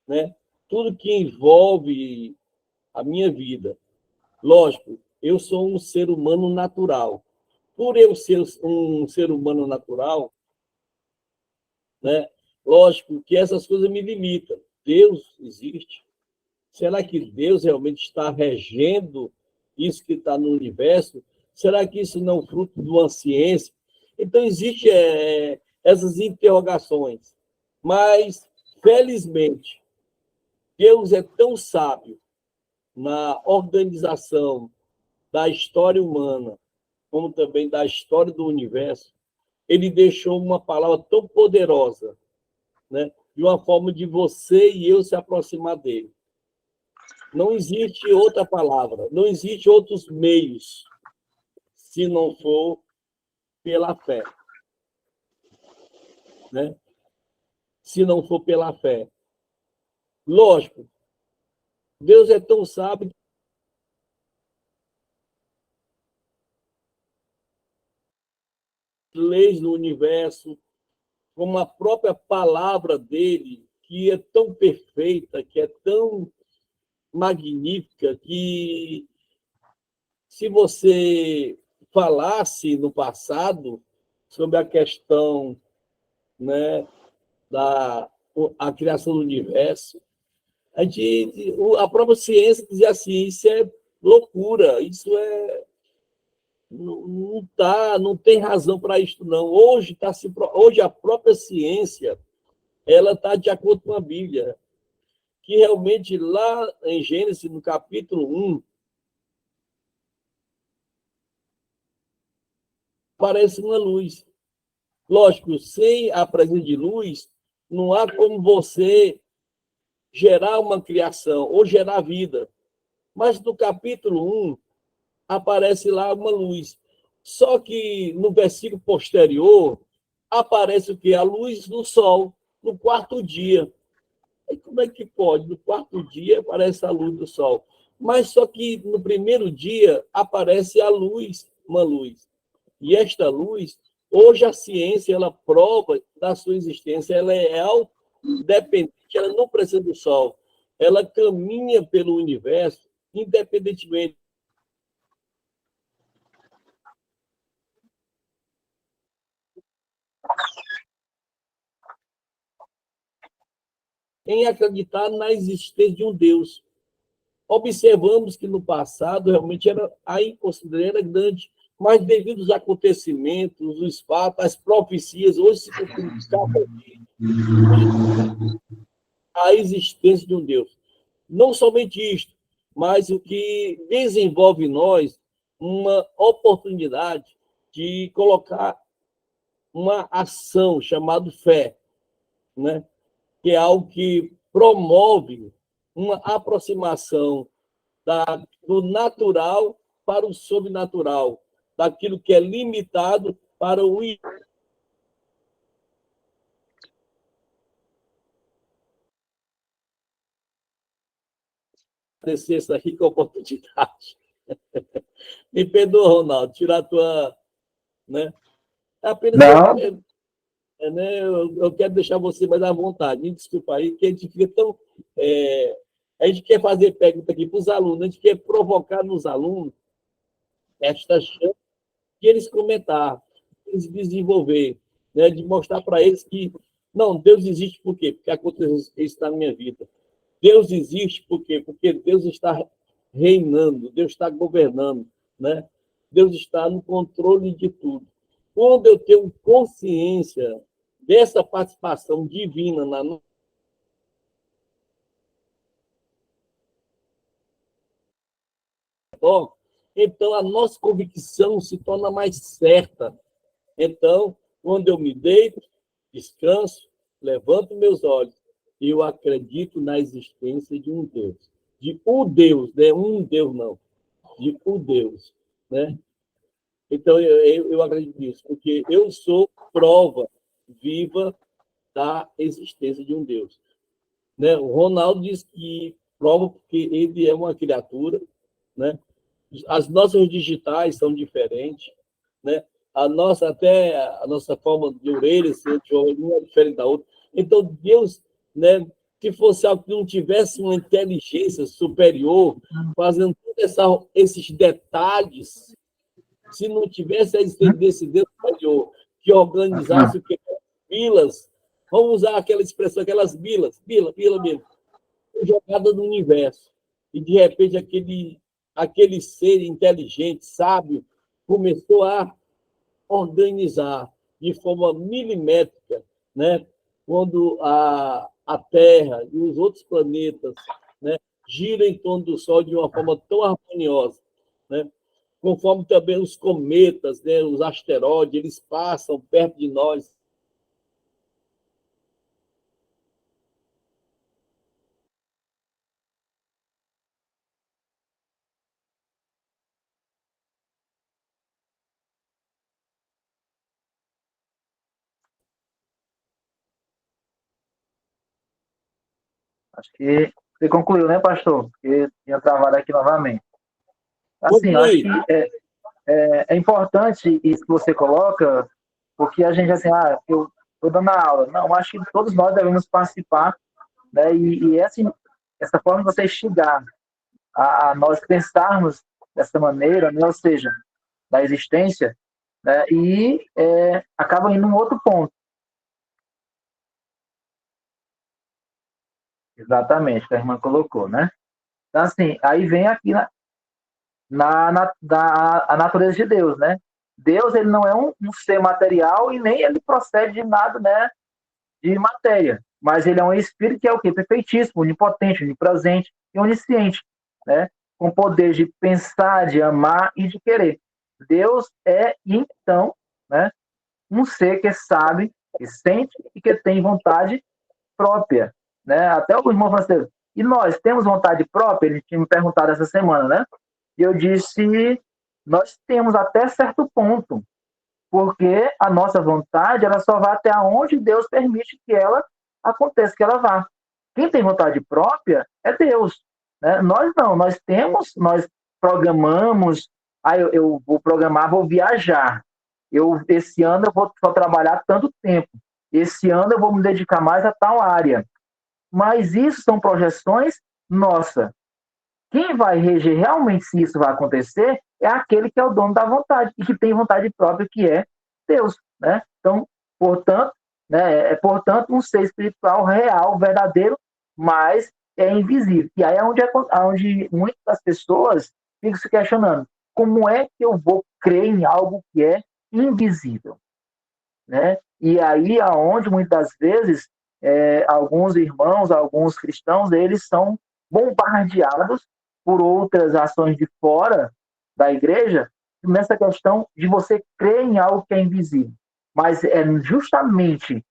né? Tudo que envolve a minha vida. Lógico, eu sou um ser humano natural. Por eu ser um ser humano natural, né? Lógico que essas coisas me limitam. Deus existe. Será que Deus realmente está regendo isso que está no universo? Será que isso não é fruto de uma ciência? Então, existem essas interrogações. Mas, felizmente, Deus é tão sábio na organização da história humana, como também da história do universo. Ele deixou uma palavra tão poderosa, né? De uma forma de você e eu se aproximar dele. Não existe outra palavra, não existe outros meios, se não for pela fé, né? Se não for pela fé. Lógico, Deus é tão sábio. Leis do universo, como a própria palavra dele, que é tão perfeita, que é tão magnífica, que se você falasse no passado sobre a questão, né, da a criação do universo, a própria ciência dizia assim, isso é loucura, isso é não tem razão para isso não. Hoje a própria ciência ela está de acordo com a Bíblia, que realmente lá em Gênesis, no capítulo 1, aparece uma luz. Lógico, sem a presença de luz, não há como você gerar uma criação ou gerar vida. Mas no capítulo 1, aparece lá uma luz. Só que no versículo posterior, aparece o quê? A luz do sol, no quarto dia. E como é que pode? No quarto dia aparece a luz do sol. Mas só que no primeiro dia aparece a luz, uma luz. E esta luz, hoje a ciência, ela prova da sua existência, ela é autodependente, ela não precisa do sol. Ela caminha pelo universo independentemente. Em acreditar na existência de um Deus. Observamos que no passado realmente a inconsideração era grande, mas devido aos acontecimentos, os fatos, as profecias, hoje se confirma a existência de um Deus. Não somente isto, mas o que desenvolve em nós uma oportunidade de colocar uma ação chamada fé, né? Que é algo que promove uma aproximação do natural para o sobrenatural, daquilo que é limitado para o agradecer essa rica oportunidade. Me perdoa, Ronaldo, tirar a tua... Né? Apenas Não. né, eu quero deixar você mais à vontade. Me desculpa aí, que a gente fica tão... a gente quer fazer pergunta aqui para os alunos, a gente quer provocar nos alunos esta chance de eles comentar, de eles desenvolver, né, de mostrar para eles que, não, Deus existe por quê? Porque aconteceu isso na minha vida. Deus existe por quê? Porque Deus está reinando, Deus está governando, né? Deus está no controle de tudo. Quando eu tenho consciência dessa participação divina na então a nossa convicção se torna mais certa. Então, quando eu me deito, descanso, levanto meus olhos, eu acredito na existência de um Deus. De um Deus, né? Um Deus não. De um Deus, né? Então, eu acredito nisso, porque eu sou prova viva da existência de um Deus. Né? O Ronaldo diz que prova porque ele é uma criatura, né? As nossas digitais são diferentes, né? Até a nossa forma de orelha, uma é diferente da outra. Então, Deus, né, se fosse algo que não tivesse uma inteligência superior, fazendo todos esses detalhes, se não tivesse a existência desse Deus superior, que organizasse o que? Bilas, vamos usar aquela expressão, aquelas bilas, bila, jogada no universo. E, de repente, aquele ser inteligente, sábio, começou a organizar de forma milimétrica, né? Quando a Terra e os outros planetas, né, giram em torno do Sol de uma forma tão harmoniosa, né? Conforme também os cometas, né, os asteroides, eles passam perto de nós. Acho que você concluiu, né, pastor? Porque tinha travado aqui novamente. Assim, eu acho Conclui. que é importante isso que você coloca, porque a gente, assim, eu estou dando a aula. Não, acho que todos nós devemos participar, né? E essa forma de você chegar a nós pensarmos dessa maneira, né? Ou seja, da existência, né? E acaba indo num outro ponto. Exatamente, que a irmã colocou, né? Então, assim, aí vem aqui a natureza de Deus, né? Deus, ele não é um ser material e nem ele procede de nada, né, de matéria, mas ele é um espírito que é o quê? Perfeitíssimo, onipotente, onipresente e onisciente, né? Com poder de pensar, de amar e de querer. Deus é, então, né, um ser que sabe, que sente e que tem vontade própria, né? Até o irmão francês. E nós temos vontade própria? Ele tinha me perguntado essa semana, né? E eu disse, nós temos até certo ponto, porque a nossa vontade, ela só vai até onde Deus permite que ela aconteça, que ela vá. Quem tem vontade própria é Deus, né? Nós não, nós programamos, eu vou programar, vou viajar. Esse ano eu vou só trabalhar tanto tempo. Esse ano eu vou me dedicar mais a tal área. Mas isso são projeções nossas. Quem vai reger realmente se isso vai acontecer é aquele que é o dono da vontade e que tem vontade própria, que é Deus, né? Então, portanto, né, portanto um ser espiritual real, verdadeiro, mas é invisível. E aí é onde muitas das pessoas ficam se questionando: como é que eu vou crer em algo que é invisível, né? E aí aonde muitas vezes alguns irmãos, alguns cristãos, eles são bombardeados por outras ações de fora da igreja nessa questão de você crer em algo que é invisível. Mas é justamente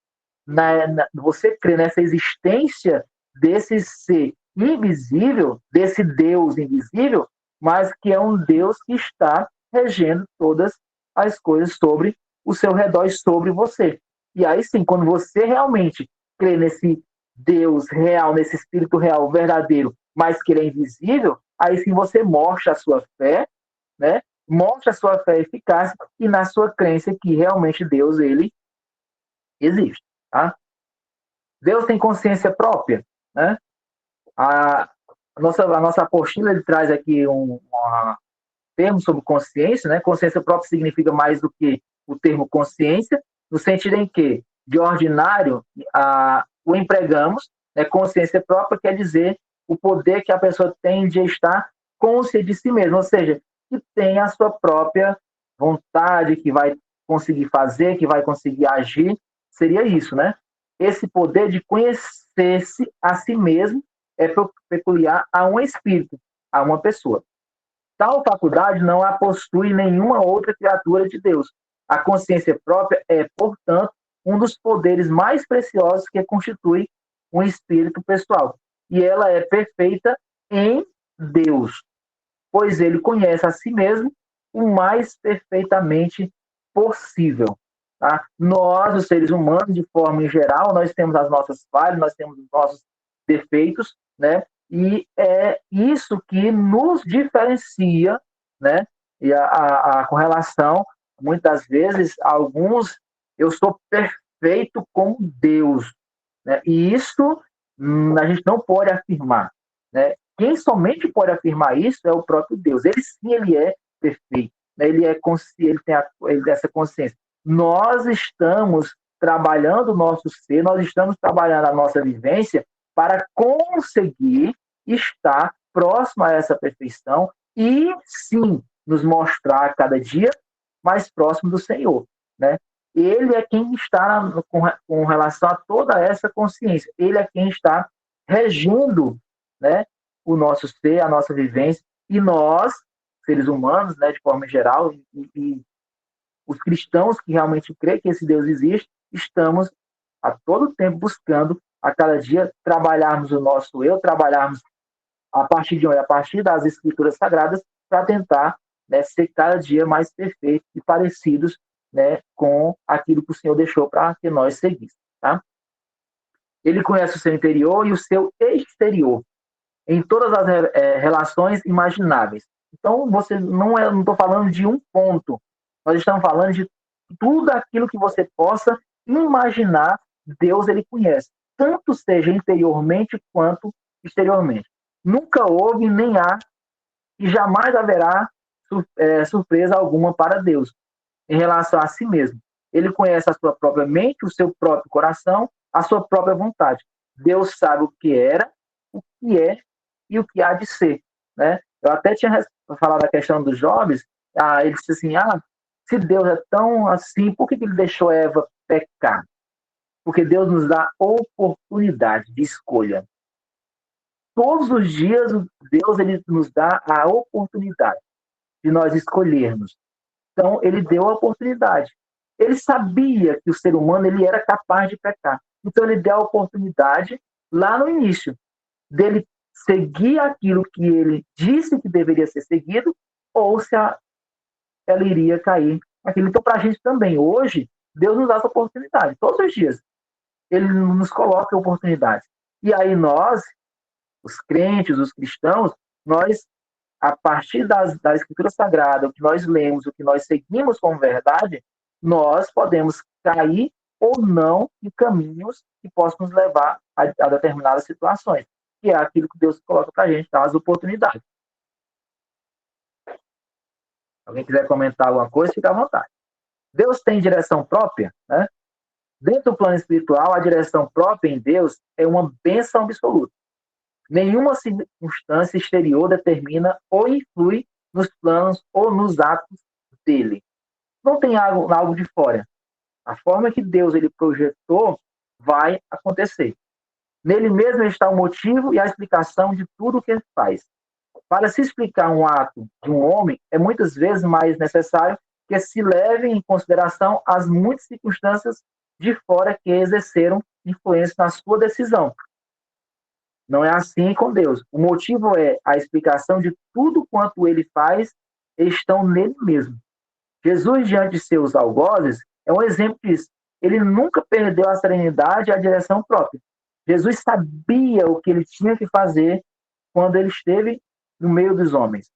você crer nessa existência desse ser invisível, desse Deus invisível, mas que é um Deus que está regendo todas as coisas sobre o seu redor e sobre você. E aí sim, quando você realmente crê nesse Deus real, nesse Espírito real verdadeiro, mas que ele é invisível, aí sim você mostra a sua fé, né? Mostra a sua fé eficaz e na sua crença que realmente Deus, ele existe, tá? Deus tem consciência própria, né? A nossa apostila, ele traz aqui um termo sobre consciência, né? Consciência própria significa mais do que o termo consciência, no sentido em que, de ordinário, o empregamos, né? Consciência própria quer dizer o poder que a pessoa tem de estar consciente de si mesma, ou seja, que tem a sua própria vontade, que vai conseguir fazer, que vai conseguir agir, seria isso, né? Esse poder de conhecer-se a si mesmo é peculiar a um espírito, a uma pessoa. Tal faculdade não a possui nenhuma outra criatura de Deus. A consciência própria é, portanto, um dos poderes mais preciosos que constitui um espírito pessoal. E ela é perfeita em Deus, pois ele conhece a si mesmo o mais perfeitamente possível. Tá? Nós, os seres humanos, de forma em geral, nós temos as nossas falhas, nós temos os nossos defeitos, né? E é isso que nos diferencia, né? E com relação, muitas vezes, alguns, eu sou perfeito como Deus, né? E isso a gente não pode afirmar, né? Quem somente pode afirmar isso é o próprio Deus. Ele sim, ele é perfeito, né? Ele é ele tem essa consciência. Nós estamos trabalhando o nosso ser, nós estamos trabalhando a nossa vivência para conseguir estar próximo a essa perfeição e, sim, nos mostrar cada dia mais próximo do Senhor, né? Ele é quem está com relação a toda essa consciência. Ele é quem está regendo, né, o nosso ser, a nossa vivência. E nós, seres humanos, né, de forma geral, e os cristãos que realmente creem que esse Deus existe, estamos a todo tempo buscando, a cada dia, trabalharmos o nosso eu, trabalharmos a partir das escrituras sagradas, para tentar, né, ser cada dia mais perfeitos e parecidos, né, com aquilo que o Senhor deixou para que nós seguíssemos. Tá? Ele conhece o seu interior e o seu exterior, em todas as relações imagináveis. Então, você não estou falando de um ponto, nós estamos falando de tudo aquilo que você possa imaginar, Deus ele conhece, tanto seja interiormente quanto exteriormente. Nunca houve, nem há, e jamais haverá surpresa alguma para Deus em relação a si mesmo. Ele conhece a sua própria mente, o seu próprio coração, a sua própria vontade. Deus sabe o que era, o que é e o que há de ser, né? Eu até tinha falado da questão dos jovens, ele disse assim, se Deus é tão assim, por que ele deixou Eva pecar? Porque Deus nos dá oportunidade de escolha. Todos os dias, Deus ele nos dá a oportunidade de nós escolhermos. Então, ele deu a oportunidade. Ele sabia que o ser humano ele era capaz de pecar. Então, ele deu a oportunidade, lá no início, dele seguir aquilo que ele disse que deveria ser seguido, ou se ela iria cair naquilo. Então, para a gente também, hoje, Deus nos dá essa oportunidade. Todos os dias, ele nos coloca a oportunidade. E aí nós, os crentes, os cristãos, nós, a partir da Escritura Sagrada, o que nós lemos, o que nós seguimos como verdade, nós podemos cair ou não em caminhos que possam nos levar a determinadas situações, que é aquilo que Deus coloca para a gente, dá as oportunidades. Alguém quiser comentar alguma coisa, fica à vontade. Deus tem direção própria, né? Dentro do plano espiritual, a direção própria em Deus é uma bênção absoluta. Nenhuma circunstância exterior determina ou influi nos planos ou nos atos dele. Não tem algo de fora. A forma que Deus ele projetou vai acontecer. Nele mesmo está o motivo e a explicação de tudo o que ele faz. Para se explicar um ato de um homem, é muitas vezes mais necessário que se levem em consideração as muitas circunstâncias de fora que exerceram influência na sua decisão. Não é assim com Deus. O motivo é a explicação de tudo quanto ele faz estão nele mesmo. Jesus, diante de seus algozes, é um exemplo disso. Ele nunca perdeu a serenidade e a direção própria. Jesus sabia o que ele tinha que fazer quando ele esteve no meio dos homens.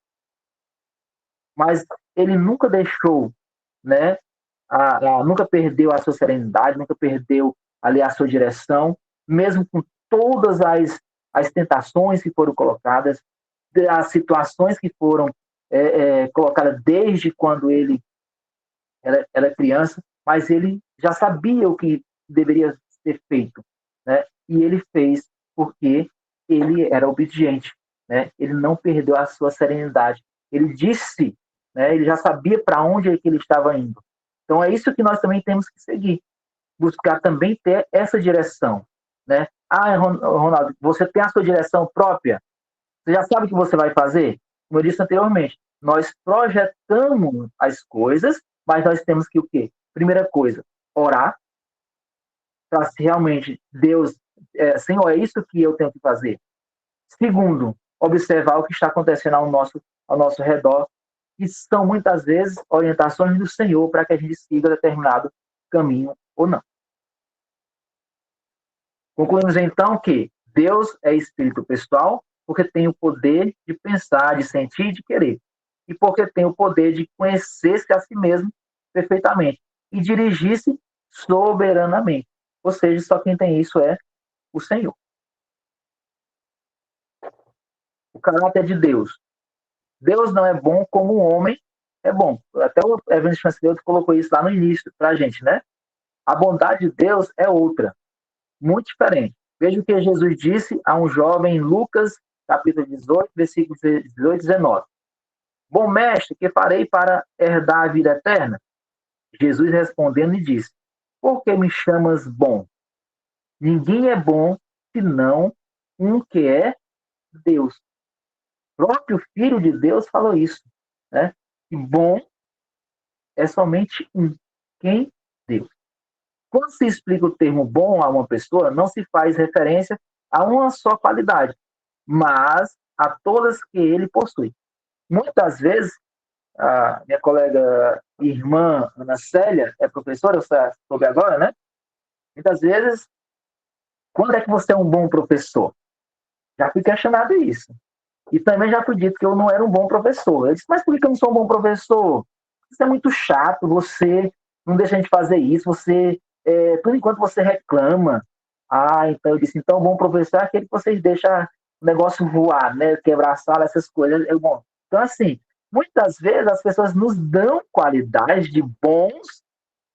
Mas ele nunca deixou, né, nunca perdeu a sua serenidade, nunca perdeu ali a sua direção, mesmo com todas as tentações que foram colocadas, as situações que foram colocadas desde quando ele era criança, mas ele já sabia o que deveria ser feito, né? E ele fez porque ele era obediente, né? Ele não perdeu a sua serenidade. Ele disse, né? Ele já sabia para onde é que ele estava indo. Então é isso que nós também temos que seguir, buscar também ter essa direção, né? Ronaldo, você tem a sua direção própria? Você já sabe o que você vai fazer? Como eu disse anteriormente, nós projetamos as coisas, mas nós temos que o quê? Primeira coisa, orar, para se realmente Deus, Senhor, é isso que eu tenho que fazer. Segundo, observar o que está acontecendo ao nosso redor, que são muitas vezes orientações do Senhor para que a gente siga determinado caminho ou não. Concluímos então que Deus é espírito pessoal porque tem o poder de pensar, de sentir e de querer. E porque tem o poder de conhecer-se a si mesmo perfeitamente e dirigir-se soberanamente. Ou seja, só quem tem isso é o Senhor. O caráter de Deus. Deus não é bom como o homem é bom. Até o Evangelho Chancelleiro colocou isso lá no início para a gente, né? A bondade de Deus é outra, muito diferente. Veja o que Jesus disse a um jovem em Lucas, capítulo 18, versículos 18 e 19. Bom mestre, que farei para herdar a vida eterna? Jesus respondendo lhe disse, por que me chamas bom? Ninguém é bom senão um que é Deus. O próprio Filho de Deus falou isso, né? Que bom é somente um, quem? Deus. Quando se explica o termo bom a uma pessoa, não se faz referência a uma só qualidade, mas a todas que ele possui. Muitas vezes, a minha colega irmã Ana Célia é professora, você soube agora, né? Muitas vezes, quando é que você é um bom professor? Já fui questionado isso. E também já fui dito que eu não era um bom professor. Eu disse, mas por que eu não sou um bom professor? Isso é muito chato, você não deixa a gente fazer isso, você, por enquanto você reclama. Ah, então eu disse, então bom professor é aquele que vocês deixam o negócio voar, né? Quebrar a sala, essas coisas. Bom, então, assim, muitas vezes as pessoas nos dão qualidades de bons,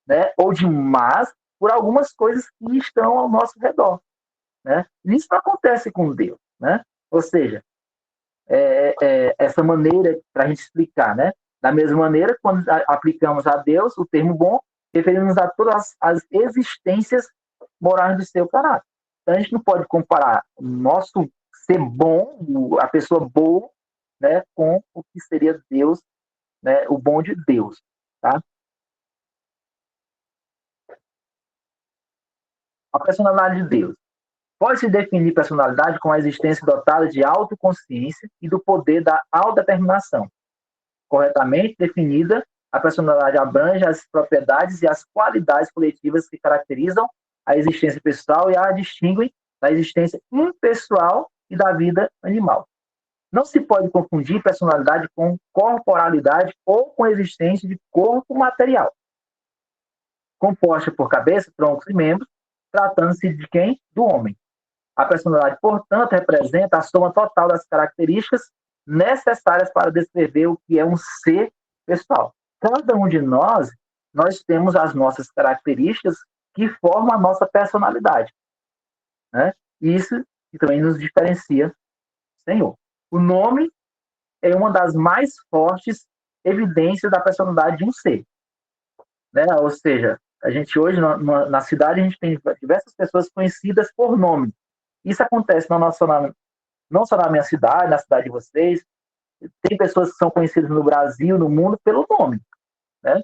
né, ou de más por algumas coisas que estão ao nosso redor, né? Isso não acontece com Deus, né? Ou seja, essa maneira para a gente explicar, né? Da mesma maneira, quando aplicamos a Deus o termo bom, referimos a todas as existências morais do seu caráter. Então, a gente não pode comparar o nosso ser bom, a pessoa boa, né, com o que seria Deus, né, o bom de Deus, tá? A personalidade de Deus. Pode-se definir personalidade com a existência dotada de autoconsciência e do poder da autodeterminação. Corretamente definida, a personalidade abrange as propriedades e as qualidades coletivas que caracterizam a existência pessoal e a distinguem da existência impessoal e da vida animal. Não se pode confundir personalidade com corporalidade ou com existência de corpo material, composta por cabeça, troncos e membros, tratando-se de quem? Do homem. A personalidade, portanto, representa a soma total das características necessárias para descrever o que é um ser pessoal. Cada um de nós temos as nossas características que formam a nossa personalidade, né? Isso que também nos diferencia do Senhor. O nome é uma das mais fortes evidências da personalidade de um ser, né? Ou seja, a gente hoje, na cidade, a gente tem diversas pessoas conhecidas por nome. Isso acontece não só na minha cidade, na cidade de vocês. Tem pessoas que são conhecidas no Brasil, no mundo, pelo nome, né?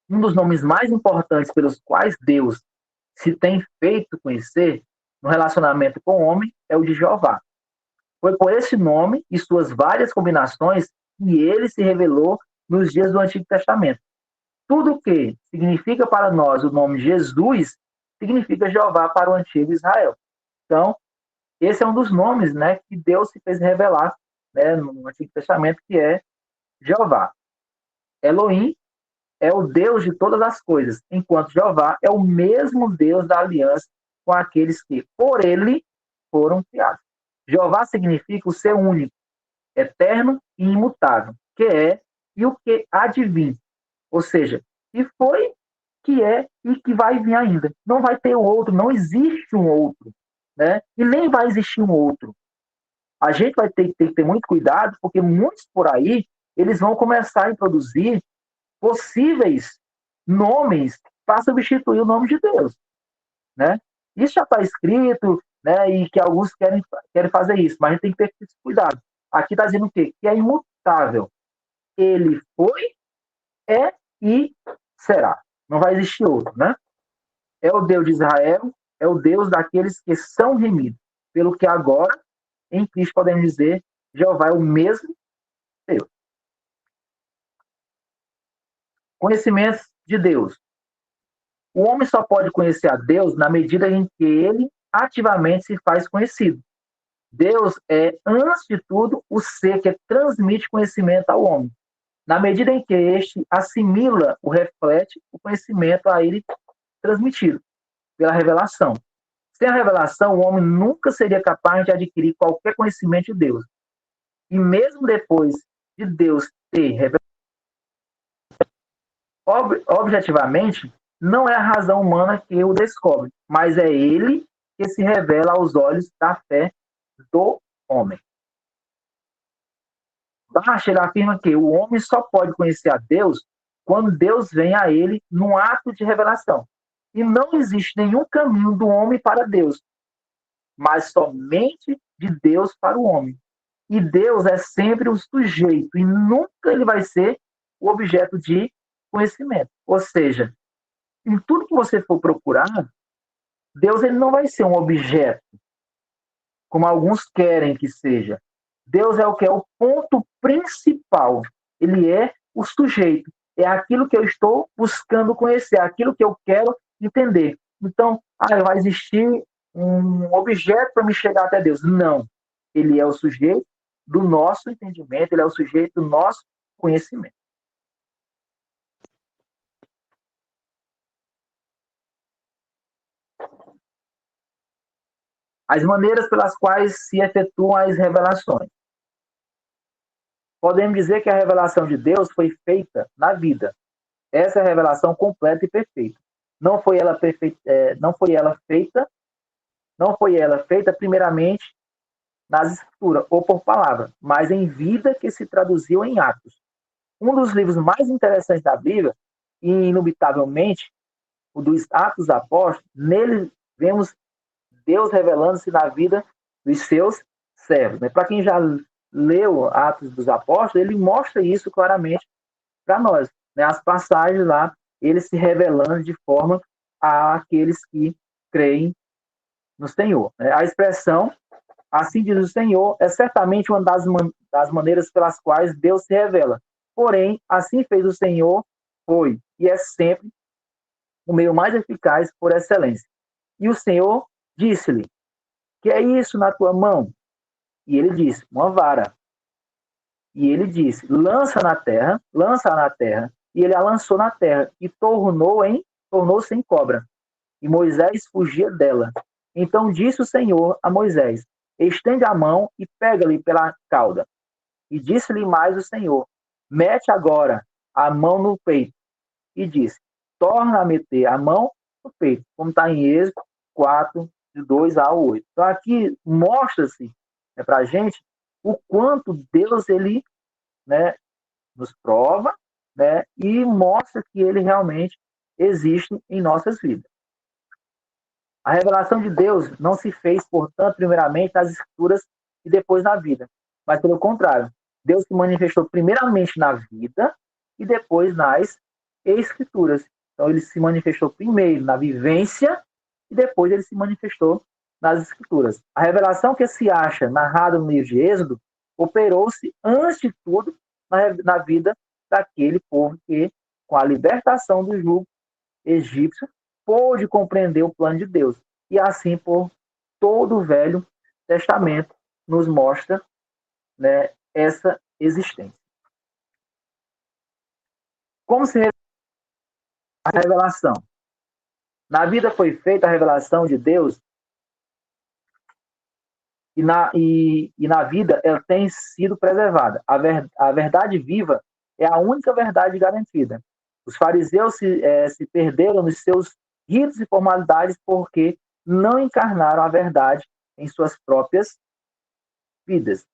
Um dos nomes mais importantes pelos quais Deus se tem feito conhecer no relacionamento com o homem é o de Jeová. Foi por esse nome e suas várias combinações que ele se revelou nos dias do Antigo Testamento. Tudo que significa para nós o nome Jesus significa Jeová para o antigo Israel. Então, esse é um dos nomes, né, que Deus se fez revelar, né, no Antigo Testamento, que é Jeová. Elohim é o Deus de todas as coisas, enquanto Jeová é o mesmo Deus da aliança com aqueles que, por ele, foram criados. Jeová significa o ser único, eterno e imutável, que é e o que há de vir. Ou seja, que foi, que é e que vai vir ainda. Não vai ter outro, não existe um outro, né? E nem vai existir um outro. A gente vai ter que ter muito cuidado, porque muitos por aí, eles vão começar a introduzir possíveis nomes para substituir o nome de Deus, né? Isso já está escrito, né? E que alguns querem fazer isso, mas a gente tem que ter esse cuidado. Aqui está dizendo o quê? Que é imutável. Ele foi, é e será. Não vai existir outro, né? É o Deus de Israel, é o Deus daqueles que são remidos. Pelo que agora, em Cristo, podemos dizer, Jeová é o mesmo Deus. Conhecimento de Deus. O homem só pode conhecer a Deus na medida em que ele ativamente se faz conhecido. Deus é, antes de tudo, o ser que transmite conhecimento ao homem. Na medida em que este assimila ou reflete o conhecimento a ele transmitido pela revelação. Sem a revelação, o homem nunca seria capaz de adquirir qualquer conhecimento de Deus. E mesmo depois de Deus ter revelado, objetivamente, não é a razão humana que o descobre, mas é ele que se revela aos olhos da fé do homem. Baixa, ele afirma que o homem só pode conhecer a Deus quando Deus vem a ele num ato de revelação. E não existe nenhum caminho do homem para Deus, mas somente de Deus para o homem. E Deus é sempre o sujeito, e nunca ele vai ser o objeto de conhecimento. Ou seja, em tudo que você for procurar, Deus ele não vai ser um objeto, como alguns querem que seja. Deus é o que é o ponto principal. Ele é o sujeito. É aquilo que eu estou buscando conhecer, é aquilo que eu quero entender. Então, vai existir um objeto para me chegar até Deus. Não. Ele é o sujeito do nosso entendimento, ele é o sujeito do nosso conhecimento. As maneiras pelas quais se efetuam as revelações. Podemos dizer que a revelação de Deus foi feita na vida. Essa é a revelação completa e perfeita. Não foi ela feita primeiramente nas escrituras ou por palavra, mas em vida que se traduziu em atos. Um dos livros mais interessantes da Bíblia, e inubitavelmente, o dos Atos dos Apóstolos, nele vemos Deus revelando-se na vida dos seus servos. Para quem já leu Atos dos Apóstolos, ele mostra isso claramente para nós. As passagens lá, ele se revelando de forma àqueles que creem no Senhor. A expressão, assim diz o Senhor, é certamente uma das maneiras pelas quais Deus se revela. Porém, assim fez o Senhor, foi e é sempre o meio mais eficaz por excelência. E o Senhor disse-lhe: que é isso na tua mão? E ele disse: uma vara. E ele disse: lança na terra. E ele a lançou na terra e tornou-se em cobra. E Moisés fugia dela. Então disse o Senhor a Moisés: estende a mão e pega-lhe pela cauda. E disse-lhe mais o Senhor: mete agora a mão no peito. E disse: torna a meter a mão no peito, como está em Êxodo 4, de 2 a 8. Então aqui mostra-se para a gente o quanto Deus ele, nos prova, e mostra que ele realmente existe em nossas vidas. A revelação de Deus não se fez, portanto, primeiramente nas Escrituras e depois na vida, mas pelo contrário, Deus se manifestou primeiramente na vida e depois nas Escrituras. Então ele se manifestou primeiro na vivência e depois ele se manifestou nas Escrituras. A revelação que se acha narrada no livro de Êxodo operou-se, antes de tudo, na vida daquele povo que, com a libertação do jugo egípcio, pôde compreender o plano de Deus. E assim, por todo o Velho Testamento, nos mostra essa existência. Como se a revelação? Na vida foi feita a revelação de Deus e na vida ela tem sido preservada. A verdade viva é a única verdade garantida. Os fariseus se perderam nos seus ritos e formalidades porque não encarnaram a verdade em suas próprias vidas.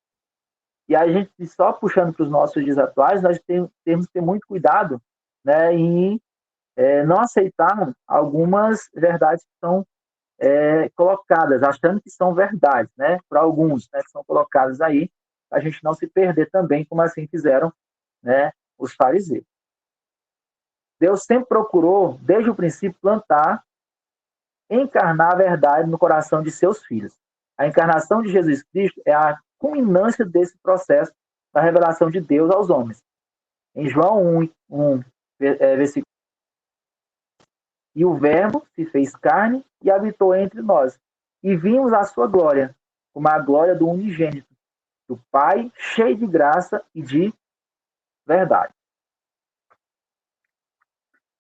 E a gente, só puxando para os nossos dias atuais, nós temos que ter muito cuidado em não aceitar algumas verdades que são colocadas, achando que são verdades, para alguns, que são colocadas aí, a gente não se perder também, como assim fizeram, né, os fariseus. Deus sempre procurou, desde o princípio, plantar, encarnar a verdade no coração de seus filhos. A encarnação de Jesus Cristo é a culminância desse processo da revelação de Deus aos homens. Em João 1, versículo: e o Verbo se fez carne e habitou entre nós, e vimos a sua glória, como a glória do unigênito, do Pai, cheio de graça e de verdade.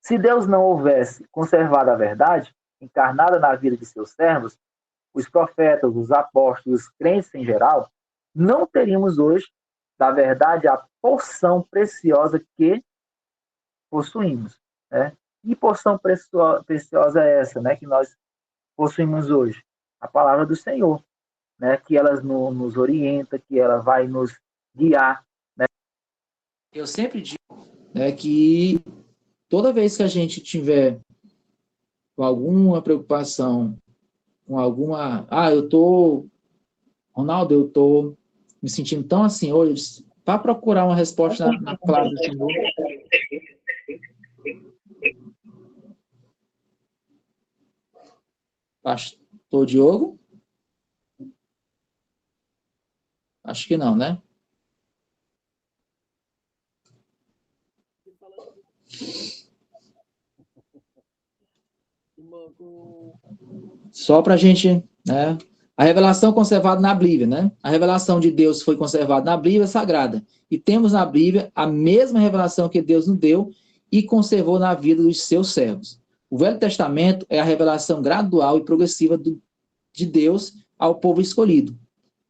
Se Deus não houvesse conservado a verdade, encarnada na vida de seus servos, os profetas, os apóstolos, os crentes em geral, não teríamos hoje, da verdade, a porção preciosa que possuímos. Né? Que porção preciosa é essa, né, que nós possuímos hoje? A palavra do Senhor, né, que ela nos orienta, que ela vai nos guiar. Né? Eu sempre digo, né, que toda vez que a gente tiver com alguma preocupação, com alguma... Ronaldo, eu tô me sentindo tão assim hoje, para procurar uma resposta na palavra do Senhor. Pastor Diogo? Acho que não, né? Só para a gente, né? A revelação conservada na Bíblia, né? A revelação de Deus foi conservada na Bíblia Sagrada. E temos na Bíblia a mesma revelação que Deus nos deu e conservou na vida dos seus servos. O Velho Testamento é a revelação gradual e progressiva de Deus ao povo escolhido.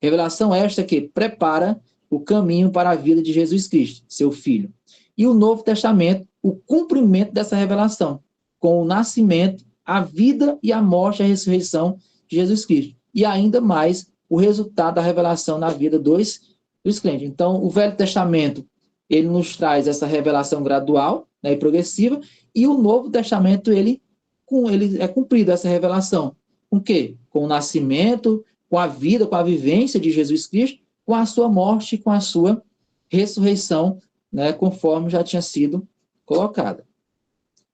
Revelação esta que prepara o caminho para a vida de Jesus Cristo, seu Filho. E o Novo Testamento, o cumprimento dessa revelação, com o nascimento, a vida e a morte e a ressurreição de Jesus Cristo. E ainda mais o resultado da revelação na vida dos crentes. Então, o Velho Testamento, ele nos traz essa revelação gradual, né, e progressiva, e o Novo Testamento, ele é cumprido essa revelação. Com o quê? Com o nascimento, com a vida, com a vivência de Jesus Cristo, com a sua morte, com a sua ressurreição, né, conforme já tinha sido colocada.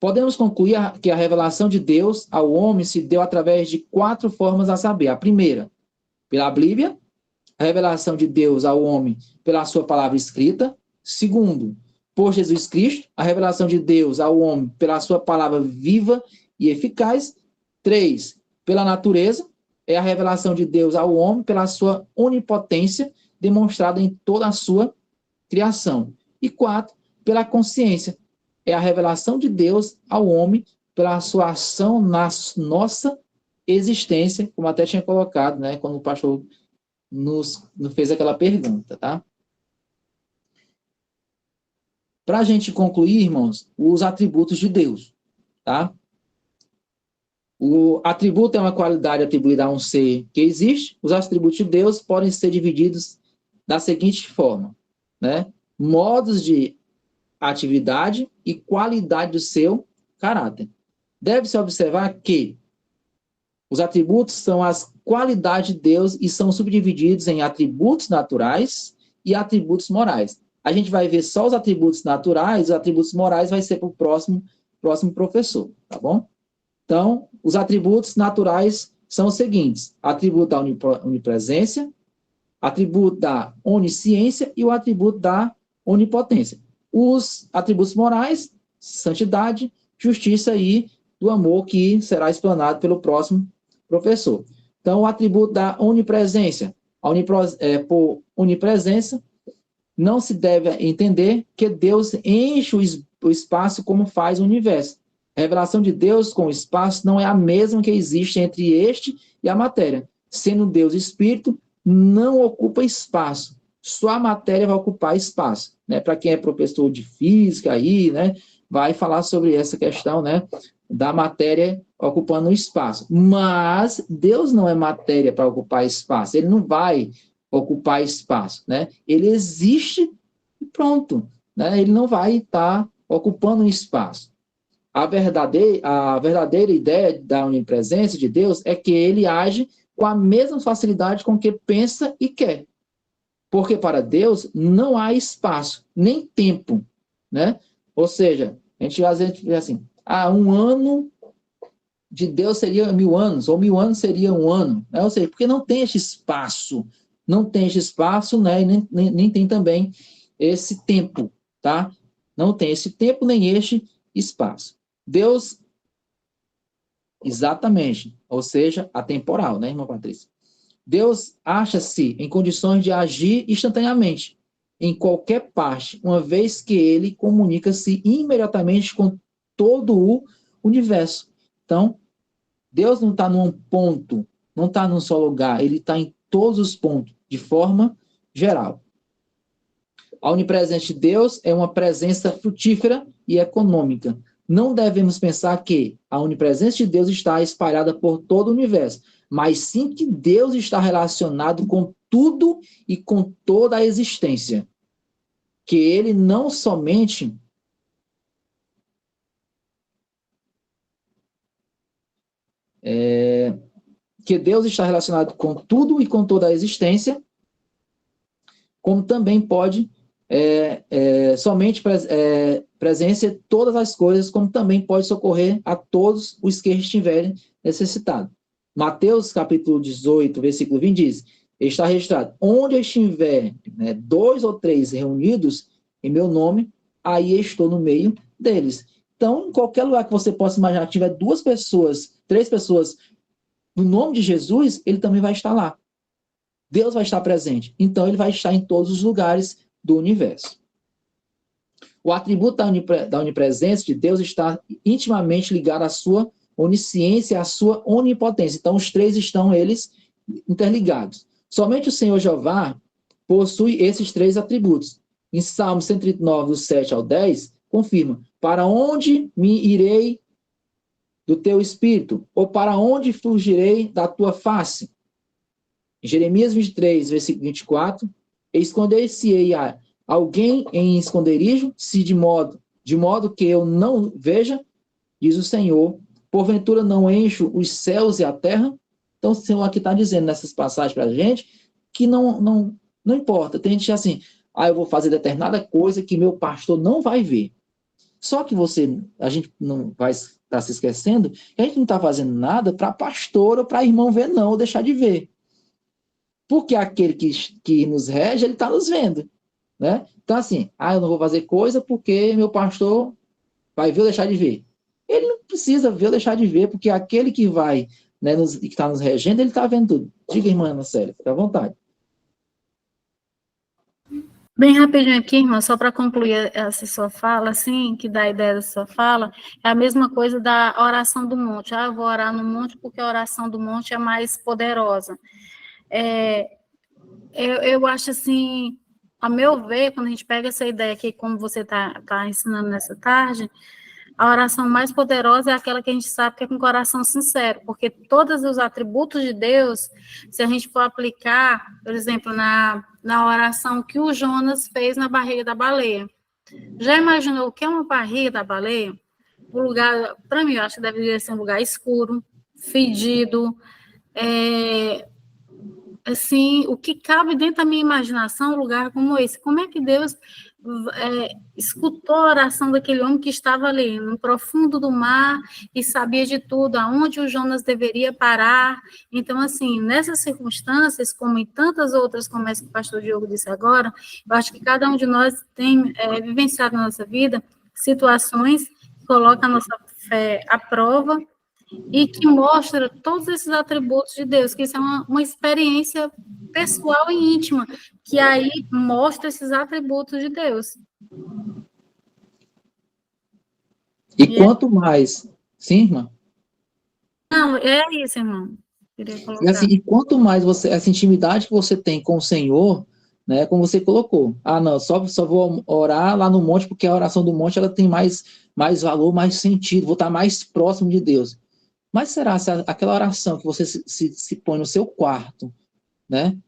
Podemos concluir que a revelação de Deus ao homem se deu através de 4 formas a saber. A primeira, pela Bíblia, a revelação de Deus ao homem pela sua palavra escrita. Segundo, por Jesus Cristo, a revelação de Deus ao homem pela sua palavra viva e eficaz. 3, pela natureza, é a revelação de Deus ao homem pela sua onipotência, demonstrada em toda a sua criação. E 4, pela consciência, é a revelação de Deus ao homem pela sua ação na nossa existência, como até tinha colocado, né, quando o pastor nos fez aquela pergunta, tá? Para a gente concluir, irmãos, os atributos de Deus, tá? O atributo é uma qualidade atribuída a um ser que existe. Os atributos de Deus podem ser divididos da seguinte forma, né? Modos de atividade e qualidade do seu caráter. Deve-se observar que os atributos são as qualidades de Deus e são subdivididos em atributos naturais e atributos morais. A gente vai ver só os atributos naturais, os atributos morais vai ser para o próximo professor, tá bom? Então, os atributos naturais são os seguintes: atributo da onipresença, atributo da onisciência e o atributo da onipotência. Os atributos morais, santidade, justiça e do amor, que será explanado pelo próximo professor. Então, o atributo da onipresença. Por onipresença, não se deve entender que Deus enche o espaço como faz o universo. A revelação de Deus com o espaço não é a mesma que existe entre este e a matéria. Sendo Deus espírito, não ocupa espaço. Só a matéria vai ocupar espaço. Né? Para quem é professor de física aí, né, vai falar sobre essa questão, né, da matéria ocupando o espaço. Mas Deus não é matéria para ocupar espaço. Ele não vai ocupar espaço. Né? Ele existe e pronto. Né? Ele não vai estar ocupando um espaço. A verdadeira ideia da onipresença de Deus é que ele age com a mesma facilidade com que pensa e quer. Porque para Deus não há espaço, nem tempo, né? Ou seja, a gente às vezes diz assim, um ano de Deus seria 1000 anos, ou 1000 anos seria um ano, né? Ou seja, porque não tem esse espaço, né? E nem tem também esse tempo, tá? Não tem esse tempo nem este espaço. Deus, exatamente, ou seja, atemporal, né, irmã Patrícia? Deus acha-se em condições de agir instantaneamente, em qualquer parte, uma vez que ele comunica-se imediatamente com todo o universo. Então, Deus não está num ponto, não está num só lugar, ele está em todos os pontos, de forma geral. A onipresença de Deus é uma presença frutífera e econômica. Não devemos pensar que a onipresença de Deus está espalhada por todo o universo, mas sim que Deus está relacionado com tudo e com toda a existência. Que ele não somente que Deus está relacionado com tudo e com toda a existência, como também pode somente presencia todas as coisas, como também pode socorrer a todos os que estiverem necessitados. Mateus, capítulo 18, versículo 20, diz, está registrado, onde estiver 2 ou 3 reunidos em meu nome, aí estou no meio deles. Então, em qualquer lugar que você possa imaginar, que tiver 2 pessoas, 3 pessoas, no nome de Jesus, ele também vai estar lá. Deus vai estar presente. Então, ele vai estar em todos os lugares do universo. O atributo da onipresença de Deus está intimamente ligado à sua onisciência e à sua onipotência. Então, os 3 estão, eles, interligados. Somente o Senhor Jeová possui esses 3 atributos. Em Salmo 139, do 7 ao 10, confirma, para onde me irei do teu espírito? Ou para onde fugirei da tua face? Em Jeremias 23, versículo 24, esconder-se-ei a alguém em esconderijo, se de modo que eu não veja, diz o Senhor, porventura não encho os céus e a terra? Então o Senhor aqui está dizendo nessas passagens para a gente que não importa, tem gente assim, eu vou fazer determinada coisa que meu pastor não vai ver. Só que a gente não vai estar se esquecendo que a gente não está fazendo nada para pastor ou para irmão ver não, ou deixar de ver. Porque aquele que nos rege, ele está nos vendo. Né? Então, assim, eu não vou fazer coisa porque meu pastor vai ver ou deixar de ver. Ele não precisa ver ou deixar de ver, porque aquele que vai, né, que está nos regendo, ele está vendo tudo. Diga, irmã Ana Célia, fica à vontade. Bem rapidinho aqui, irmã, só para concluir essa sua fala, assim, que dá a ideia da sua fala, é a mesma coisa da oração do monte. Eu vou orar no monte porque a oração do monte é mais poderosa. Eu acho assim, a meu ver, quando a gente pega essa ideia aqui, como você está ensinando nessa tarde, a oração mais poderosa é aquela que a gente sabe que é com coração sincero, porque todos os atributos de Deus, se a gente for aplicar, por exemplo, na oração que o Jonas fez na barriga da baleia. Já imaginou o que é uma barriga da baleia? O lugar, para mim, eu acho que deveria ser um lugar escuro, fedido, assim, o que cabe dentro da minha imaginação, um lugar como esse. Como é que Deus escutou a oração daquele homem que estava ali, no profundo do mar, e sabia de tudo, aonde o Jonas deveria parar? Então, assim, nessas circunstâncias, como em tantas outras, como essa que o pastor Diogo disse agora, eu acho que cada um de nós tem vivenciado na nossa vida situações que colocam a nossa fé à prova, e que mostra todos esses atributos de Deus, que isso é uma experiência pessoal e íntima, que aí mostra esses atributos de Deus. E quanto mais... Sim, irmã? Não, é isso, irmão. E, assim, e quanto mais essa intimidade que você tem com o Senhor, né, como você colocou, não, só vou orar lá no monte, porque a oração do monte ela tem mais valor, mais sentido, vou estar mais próximo de Deus. Mas será se aquela oração que você se põe no seu quarto, né?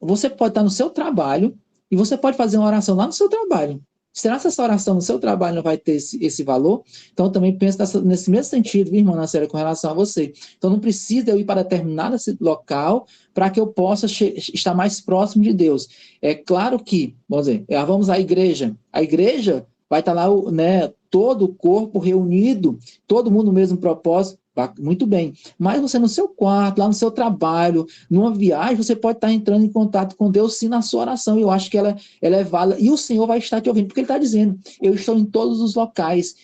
Você pode estar no seu trabalho e você pode fazer uma oração lá no seu trabalho. Será que essa oração no seu trabalho não vai ter esse valor? Então, eu também penso nesse mesmo sentido, viu, irmão, Nacélia, com relação a você. Então, não precisa eu ir para determinado local para que eu possa estar mais próximo de Deus. É claro que, vamos dizer, vamos à igreja. A igreja vai estar lá, né, todo o corpo reunido, todo mundo no mesmo propósito. Muito bem, mas você no seu quarto, lá no seu trabalho, numa viagem, você pode estar entrando em contato com Deus sim na sua oração, eu acho que ela é válida, e o Senhor vai estar te ouvindo, porque Ele está dizendo, eu estou em todos os locais,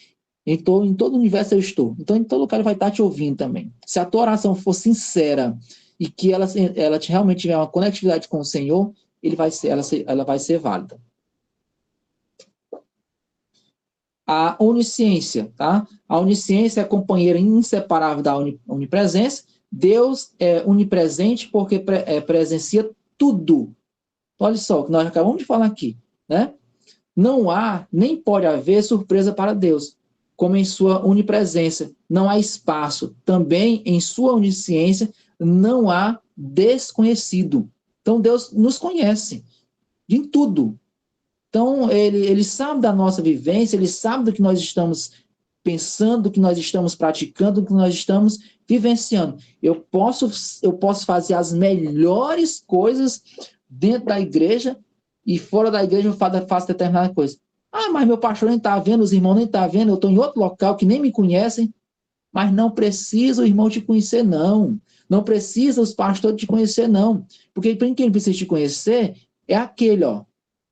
em todo o universo eu estou, então em todo lugar Ele vai estar te ouvindo também. Se a tua oração for sincera, e que ela realmente tiver uma conectividade com o Senhor, ela vai ser válida. A onisciência, tá? A onisciência é a companheira inseparável da onipresença. Deus é onipresente porque presencia tudo. Olha só o que nós acabamos de falar aqui, né? Não há, nem pode haver surpresa para Deus, como em sua onipresença. Não há espaço. Também em sua onisciência não há desconhecido. Então Deus nos conhece de tudo. Então, ele sabe da nossa vivência, ele sabe do que nós estamos pensando, do que nós estamos praticando, do que nós estamos vivenciando. Eu posso fazer as melhores coisas dentro da igreja e fora da igreja eu faço determinada coisa. Ah, mas meu pastor nem está vendo, os irmãos nem estão vendo, eu estou em outro local que nem me conhecem. Mas não precisa o irmão te conhecer, não. Não precisa os pastores te conhecer, não. Porque quem precisa te conhecer é aquele, ó.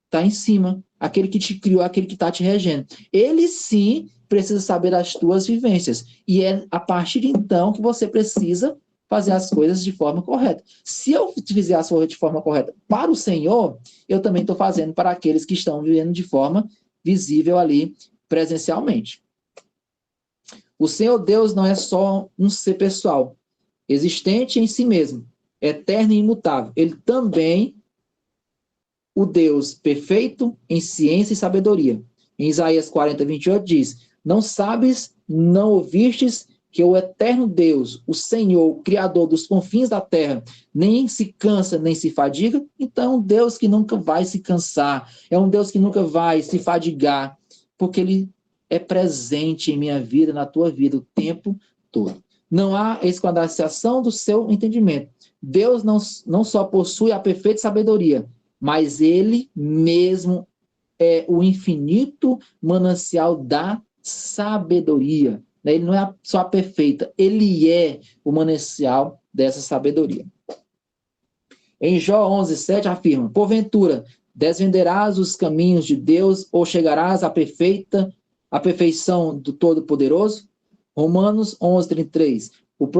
Está em cima, aquele que te criou, aquele que está te regendo. Ele sim precisa saber das tuas vivências. E é a partir de então que você precisa fazer as coisas de forma correta. Se eu fizer as coisas de forma correta para o Senhor, eu também estou fazendo para aqueles que estão vivendo de forma visível ali, presencialmente. O Senhor Deus não é só um ser pessoal, existente em si mesmo, eterno e imutável. Ele também o Deus perfeito em ciência e sabedoria. Em Isaías 40, 28 diz, não sabes, não ouvistes que o eterno Deus, o Senhor, o Criador dos confins da terra, nem se cansa, nem se fadiga? Então é um Deus que nunca vai se cansar, é um Deus que nunca vai se fadigar, porque Ele é presente em minha vida, na tua vida, o tempo todo. Não há esquadração do seu entendimento. Deus não só possui a perfeita sabedoria, mas Ele mesmo é o infinito manancial da sabedoria. Ele não é só a perfeita, Ele é o manancial dessa sabedoria. Em Jó 11:7 afirma, porventura, desvenderás os caminhos de Deus ou chegarás à perfeição do Todo-Poderoso? Romanos 11:33,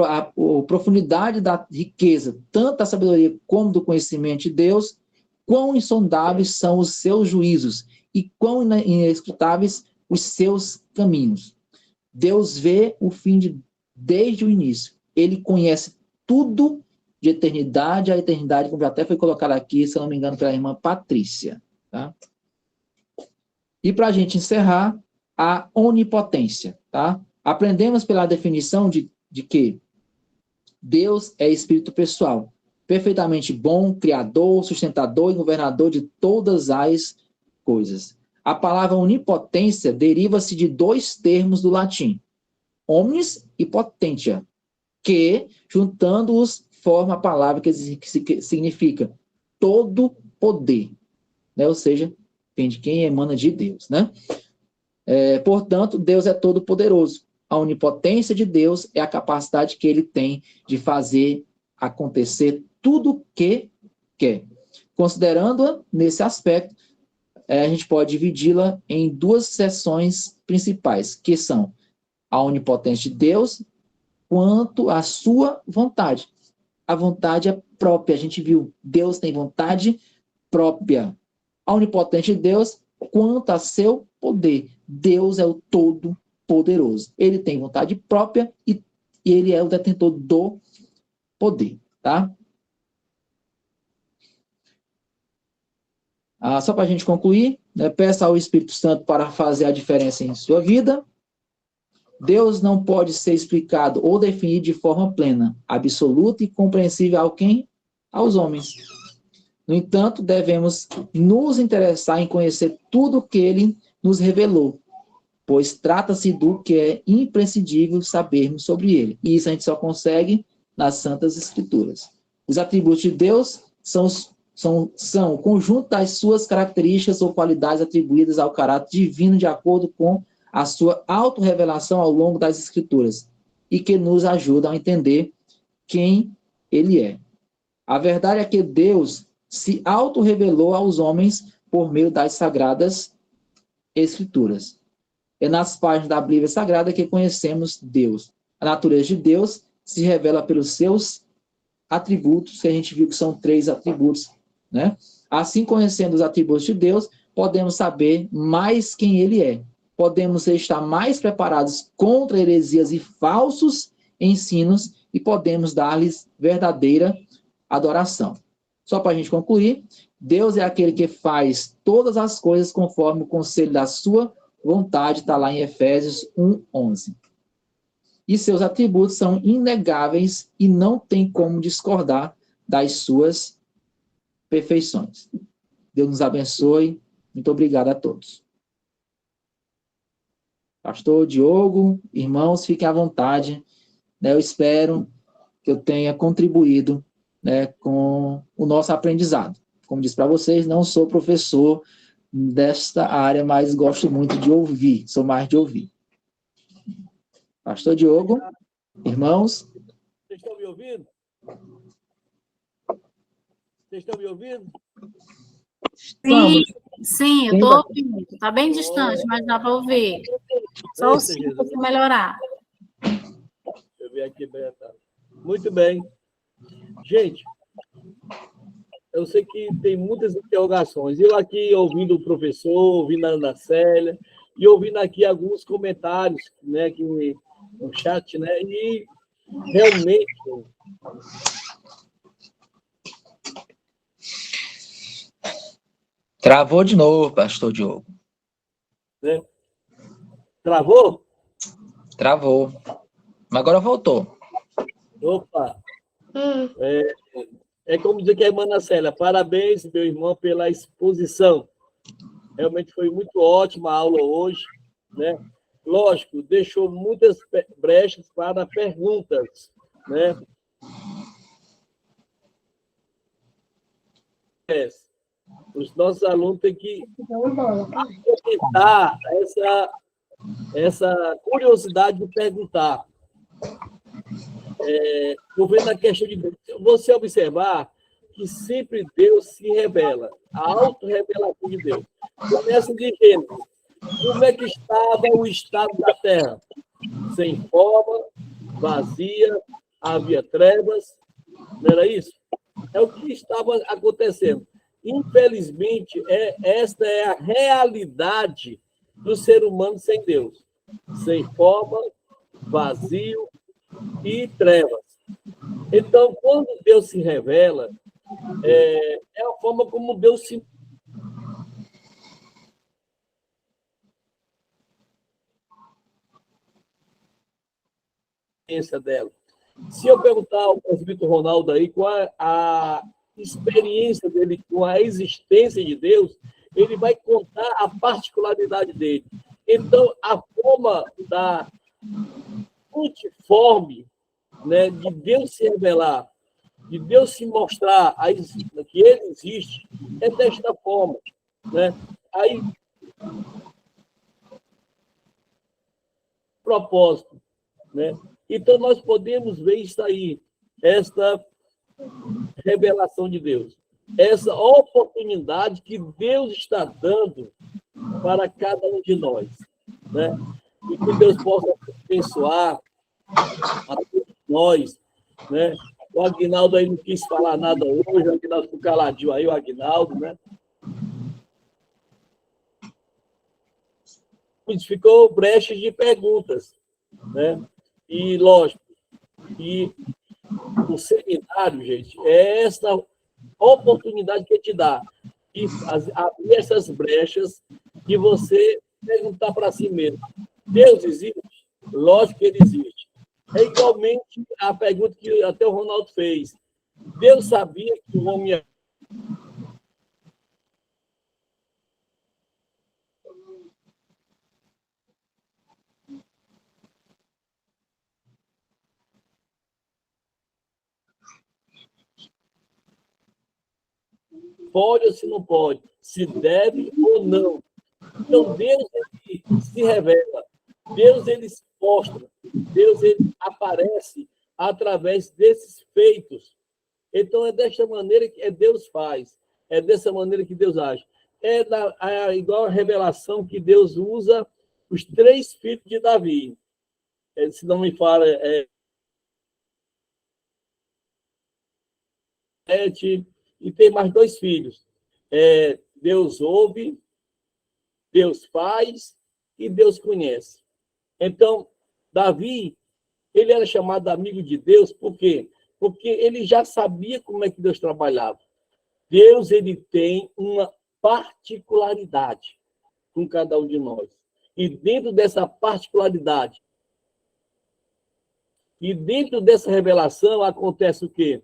a profundidade da riqueza, tanto da sabedoria como do conhecimento de Deus, quão insondáveis são os seus juízos e quão inescrutáveis os seus caminhos. Deus vê o fim desde o início. Ele conhece tudo de eternidade a eternidade, como já até foi colocado aqui, se eu não me engano, pela irmã Patrícia. Tá? E para a gente encerrar, a onipotência. Tá? Aprendemos pela definição de que Deus é espírito pessoal, perfeitamente bom, criador, sustentador e governador de todas as coisas. A palavra onipotência deriva-se de dois termos do latim, omnis e potentia, que, juntando-os, forma a palavra que significa todo poder, né? Ou seja, vem de quem emana de Deus, né? Portanto, Deus é todo poderoso. A onipotência de Deus é a capacidade que Ele tem de fazer acontecer tudo o que quer. Considerando-a nesse aspecto, a gente pode dividi-la em duas seções principais, que são a onipotência de Deus quanto à sua vontade. A vontade é própria, a gente viu, Deus tem vontade própria. A onipotência de Deus quanto a seu poder. Deus é o todo-poderoso. Ele tem vontade própria e ele é o detentor do poder. Tá? Só para a gente concluir, né, peça ao Espírito Santo para fazer a diferença em sua vida. Deus não pode ser explicado ou definido de forma plena, absoluta e compreensível aos homens. No entanto, devemos nos interessar em conhecer tudo o que Ele nos revelou, pois trata-se do que é imprescindível sabermos sobre ele. E isso a gente só consegue nas Santas Escrituras. Os atributos de Deus são o conjunto das suas características ou qualidades atribuídas ao caráter divino de acordo com a sua autorrevelação ao longo das Escrituras e que nos ajudam a entender quem ele é. A verdade é que Deus se autorrevelou aos homens por meio das Sagradas Escrituras. É nas páginas da Bíblia Sagrada que conhecemos Deus. A natureza de Deus se revela pelos seus atributos, que a gente viu que são 3 atributos, né? Assim, conhecendo os atributos de Deus, podemos saber mais quem ele é. Podemos estar mais preparados contra heresias e falsos ensinos e podemos dar-lhes verdadeira adoração. Só para a gente concluir, Deus é aquele que faz todas as coisas conforme o conselho da sua vontade, está lá em Efésios 1:11. E seus atributos são inegáveis e não tem como discordar das suas perfeições. Deus nos abençoe. Muito obrigado a todos. Pastor Diogo, irmãos, fiquem à vontade. Eu espero que eu tenha contribuído, com o nosso aprendizado. Como disse para vocês, não sou professor desta área, mas gosto muito de ouvir, sou mais de ouvir. Pastor Diogo, irmãos. Vocês estão me ouvindo? Vocês estão me ouvindo? Sim, eu estou ouvindo. Está bem distante, mas dá para ouvir. Só o som para melhorar. Deixa eu ver aqui, Beata. Muito bem. Gente, eu sei que tem muitas interrogações. Eu aqui ouvindo o professor, ouvindo a Ana Célia, e ouvindo aqui alguns comentários, né, no chat, né, e realmente... Travou de novo, pastor Diogo. Né? Travou? Travou. Mas agora voltou. Opa! É como dizer que a irmã Ana Célia, parabéns, meu irmão, pela exposição. Realmente foi muito ótima a aula hoje, né? Lógico, deixou muitas brechas para perguntas, né? Os nossos alunos têm que aproveitar essa curiosidade de perguntar. Estou vendo a questão de Deus. Você observar que sempre Deus se revela, a autorrevelação de Deus. Começa de Gênesis. Como é que estava o estado da terra? Sem forma, vazia, havia trevas, não era isso? É o que estava acontecendo. Infelizmente, esta é a realidade do ser humano sem Deus. Sem forma, vazio e trevas. Então, quando Deus se revela, é a forma como Deus se... dela. Se eu perguntar ao presbítero Ronaldo aí qual é a experiência dele com a existência de Deus, ele vai contar a particularidade dele. Então, a forma da multiforme, né, de Deus se revelar, de Deus se mostrar que ele existe, é desta forma, né? Aí, propósito, né? Então, nós podemos ver isso aí, esta revelação de Deus, essa oportunidade que Deus está dando para cada um de nós, né? E que Deus possa abençoar a todos nós, né? O Aguinaldo aí não quis falar nada hoje, o Aguinaldo ficou caladinho aí, o Aguinaldo, né? Ficou brechas de perguntas, né? E, lógico, e o seminário, gente, é essa oportunidade que te dá de abrir essas brechas e você perguntar para si mesmo: Deus existe? Lógico que ele existe. É igualmente a pergunta que até o Ronaldo fez. Deus sabia que o homem ia... pode ou se não pode, se deve ou não. Então, Deus ele se revela, Deus ele se mostra, Deus ele aparece através desses feitos. Então, é desta maneira que Deus faz, é dessa maneira que Deus age. É igual a revelação que Deus usa os 3 filhos de Davi. Se não me fala, e tem mais 2 filhos. Deus ouve, Deus faz e Deus conhece. Então, Davi, ele era chamado amigo de Deus, por quê? Porque ele já sabia como é que Deus trabalhava. Deus, ele tem uma particularidade com cada um de nós. E dentro dessa particularidade, e dentro dessa revelação, acontece o quê?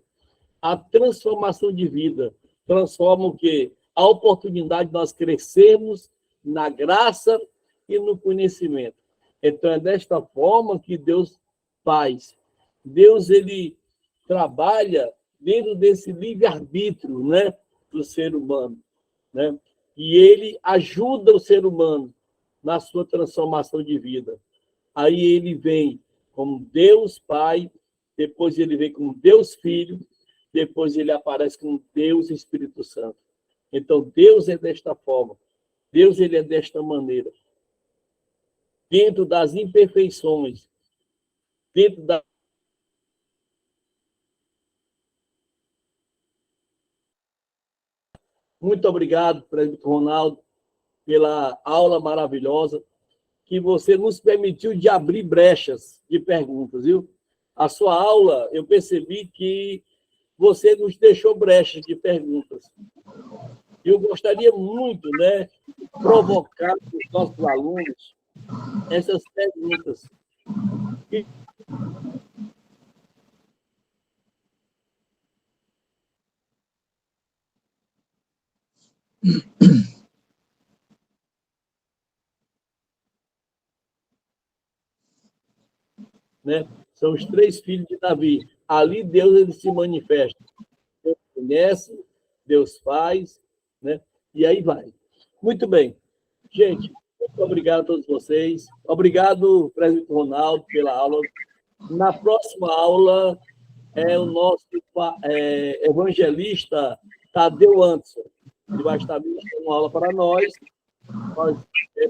A transformação de vida. Transforma o quê? A oportunidade de nós crescermos na graça e no conhecimento. Então, é desta forma que Deus faz. Deus, ele trabalha dentro desse livre-arbítrio, né, do ser humano, né? E ele ajuda o ser humano na sua transformação de vida. Aí ele vem como Deus Pai, depois ele vem como Deus Filho, depois ele aparece como Deus Espírito Santo. Então, Deus é desta forma. Deus ele é desta maneira. Dentro das imperfeições, dentro da... Muito obrigado, presbítero Ronaldo, pela aula maravilhosa, que você nos permitiu de abrir brechas de perguntas, viu? A sua aula, eu percebi que você nos deixou brechas de perguntas. Eu gostaria muito, né, provocar os nossos alunos essas perguntas. Né? São os 3 filhos de Davi. Ali Deus ele se manifesta. Deus conhece, Deus faz, né? E aí vai. Muito bem. Gente, muito obrigado a todos vocês. Obrigado, presbítero Ronaldo, pela aula. Na próxima aula é o nosso evangelista Tadeu Anderson. Ele vai estar ministrando uma aula para nós.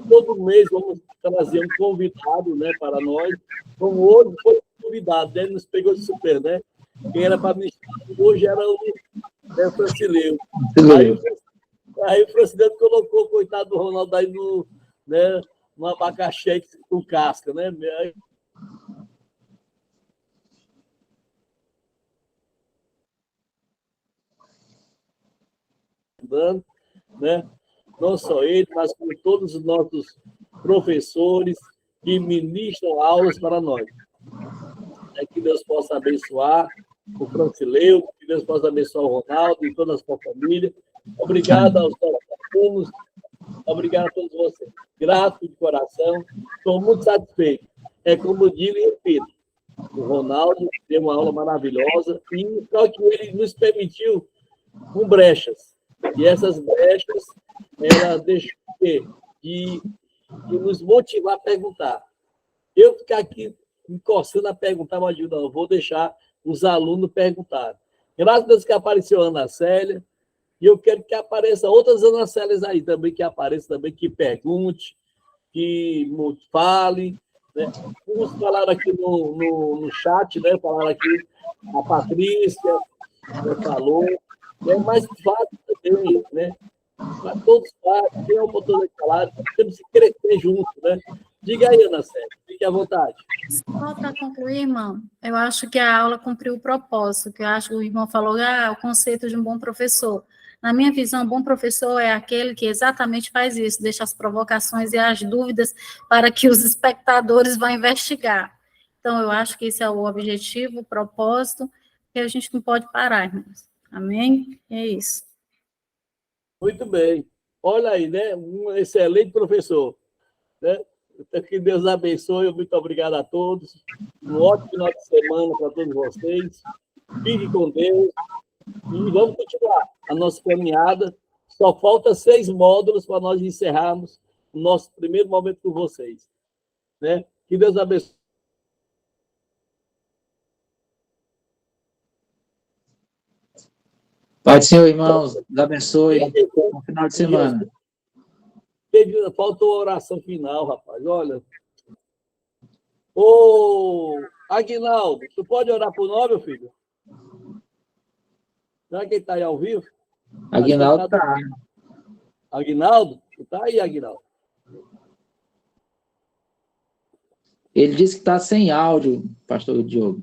Todo mês vamos trazer um convidado, né, para nós. Como hoje foi convidado, né? Ele nos pegou de super, né? Quem era para ministrar hoje era o Francileu. Aí o Francileu colocou, coitado do Ronaldo, aí no abacaxi com casca, né? Aí... né? Não só ele, mas como todos os nossos professores que ministram aulas para nós. Que Deus possa abençoar o Francileu, que Deus possa abençoar o Ronaldo e toda a sua família. Obrigado aos nossos alunos, obrigado a todos vocês. Grato de coração, estou muito satisfeito. É como eu digo e repito, o Ronaldo deu uma aula maravilhosa e só que ele nos permitiu com brechas. E essas brechas, ela deixou de nos motivar a perguntar. Eu ficar aqui me coçando a perguntar, mas não, eu vou deixar os alunos perguntarem. Graças a Deus que apareceu a Ana Célia, e eu quero que apareçam outras Ana Célias aí também, que apareçam também, que pergunte, que fale. Né? Uns falaram aqui no chat, né? Falaram aqui, a Patrícia falou, mas fala também, né? Para todos falam, tem a oportunidade de falar, temos que crescer junto, né? Diga aí, Ana Célia, fique à vontade. Só para concluir, irmão, eu acho que a aula cumpriu o propósito, que eu acho que o irmão falou, o conceito de um bom professor. Na minha visão, um bom professor é aquele que exatamente faz isso, deixa as provocações e as dúvidas para que os espectadores vão investigar. Então, eu acho que esse é o objetivo, o propósito, que a gente não pode parar, irmãos. Amém? É isso. Muito bem. Olha aí, né? Um excelente professor. Né? Que Deus abençoe. Muito obrigado a todos. Um ótimo final de semana para todos vocês. Fique com Deus. E vamos continuar a nossa caminhada. Só falta 6 módulos para nós encerrarmos o nosso primeiro momento com vocês. Né? Que Deus abençoe. Pai do Senhor, irmãos, Deus abençoe. Bom final de semana. Faltou a oração final, rapaz. Olha. Ô, Aguinaldo, tu pode orar por nós, meu filho? Será que ele está aí ao vivo? Aguinaldo está. Aguinaldo? Tu tá aí, Aguinaldo? Ele disse que está sem áudio, pastor Diogo.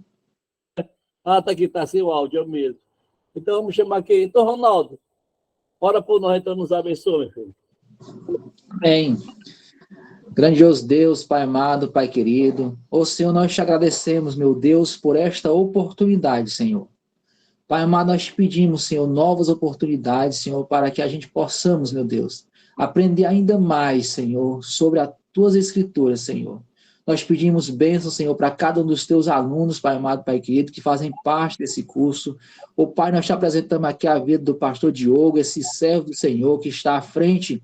Ah, tá aqui, tá sem o áudio, é mesmo. Então vamos chamar aqui. Então, Ronaldo, ora por nós, então nos abençoe, meu filho. Amém. Grandioso Deus, Pai amado, Pai querido, ô Senhor, nós te agradecemos, meu Deus, por esta oportunidade, Senhor. Pai amado, nós te pedimos, Senhor, novas oportunidades, Senhor, para que a gente possamos, meu Deus, aprender ainda mais, Senhor, sobre as tuas escrituras, Senhor. Nós pedimos bênção, Senhor, para cada um dos teus alunos, Pai amado, Pai querido, que fazem parte desse curso. Ô Pai, nós te apresentamos aqui a vida do pastor Diogo, esse servo do Senhor que está à frente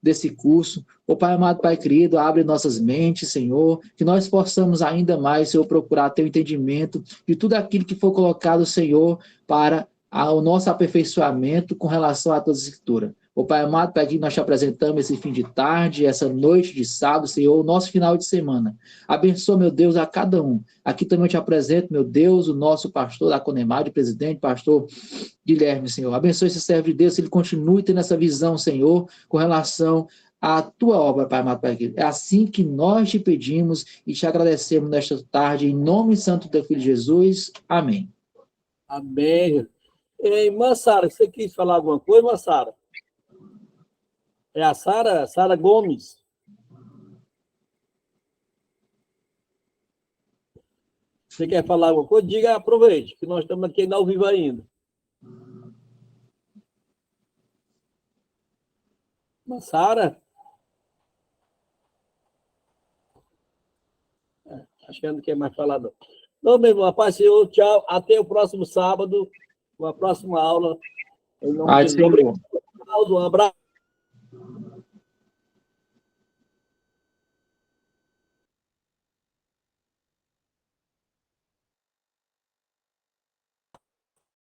desse curso. Ô Pai amado, Pai querido, abre nossas mentes, Senhor, que nós possamos ainda mais, Senhor, procurar ter o entendimento de tudo aquilo que for colocado, Senhor, para o nosso aperfeiçoamento com relação à tua escritura. Ô Pai amado, Pai querido, nós te apresentamos esse fim de tarde, essa noite de sábado, Senhor, o nosso final de semana. Abençoa, meu Deus, a cada um. Aqui também eu te apresento, meu Deus, o nosso pastor da Conemad, presidente, pastor Guilherme, Senhor. Abençoe esse servo de Deus, que ele continue tendo essa visão, Senhor, com relação à tua obra, Pai amado, Pai querido. É assim que nós te pedimos e te agradecemos nesta tarde, em nome santo do teu Filho Jesus. Amém. Amém. Irmã Sara, você quis falar alguma coisa, irmã Sara? É a Sara Gomes. Você quer falar alguma coisa? Diga, aproveite, que nós estamos aqui ainda ao vivo ainda. Irmã Sara? Acho que ela não quer mais falar, não. Não, meu irmão, paz, Senhor, tchau. Até o próximo sábado, com a próxima aula. Em nome de Jesus. Um abraço.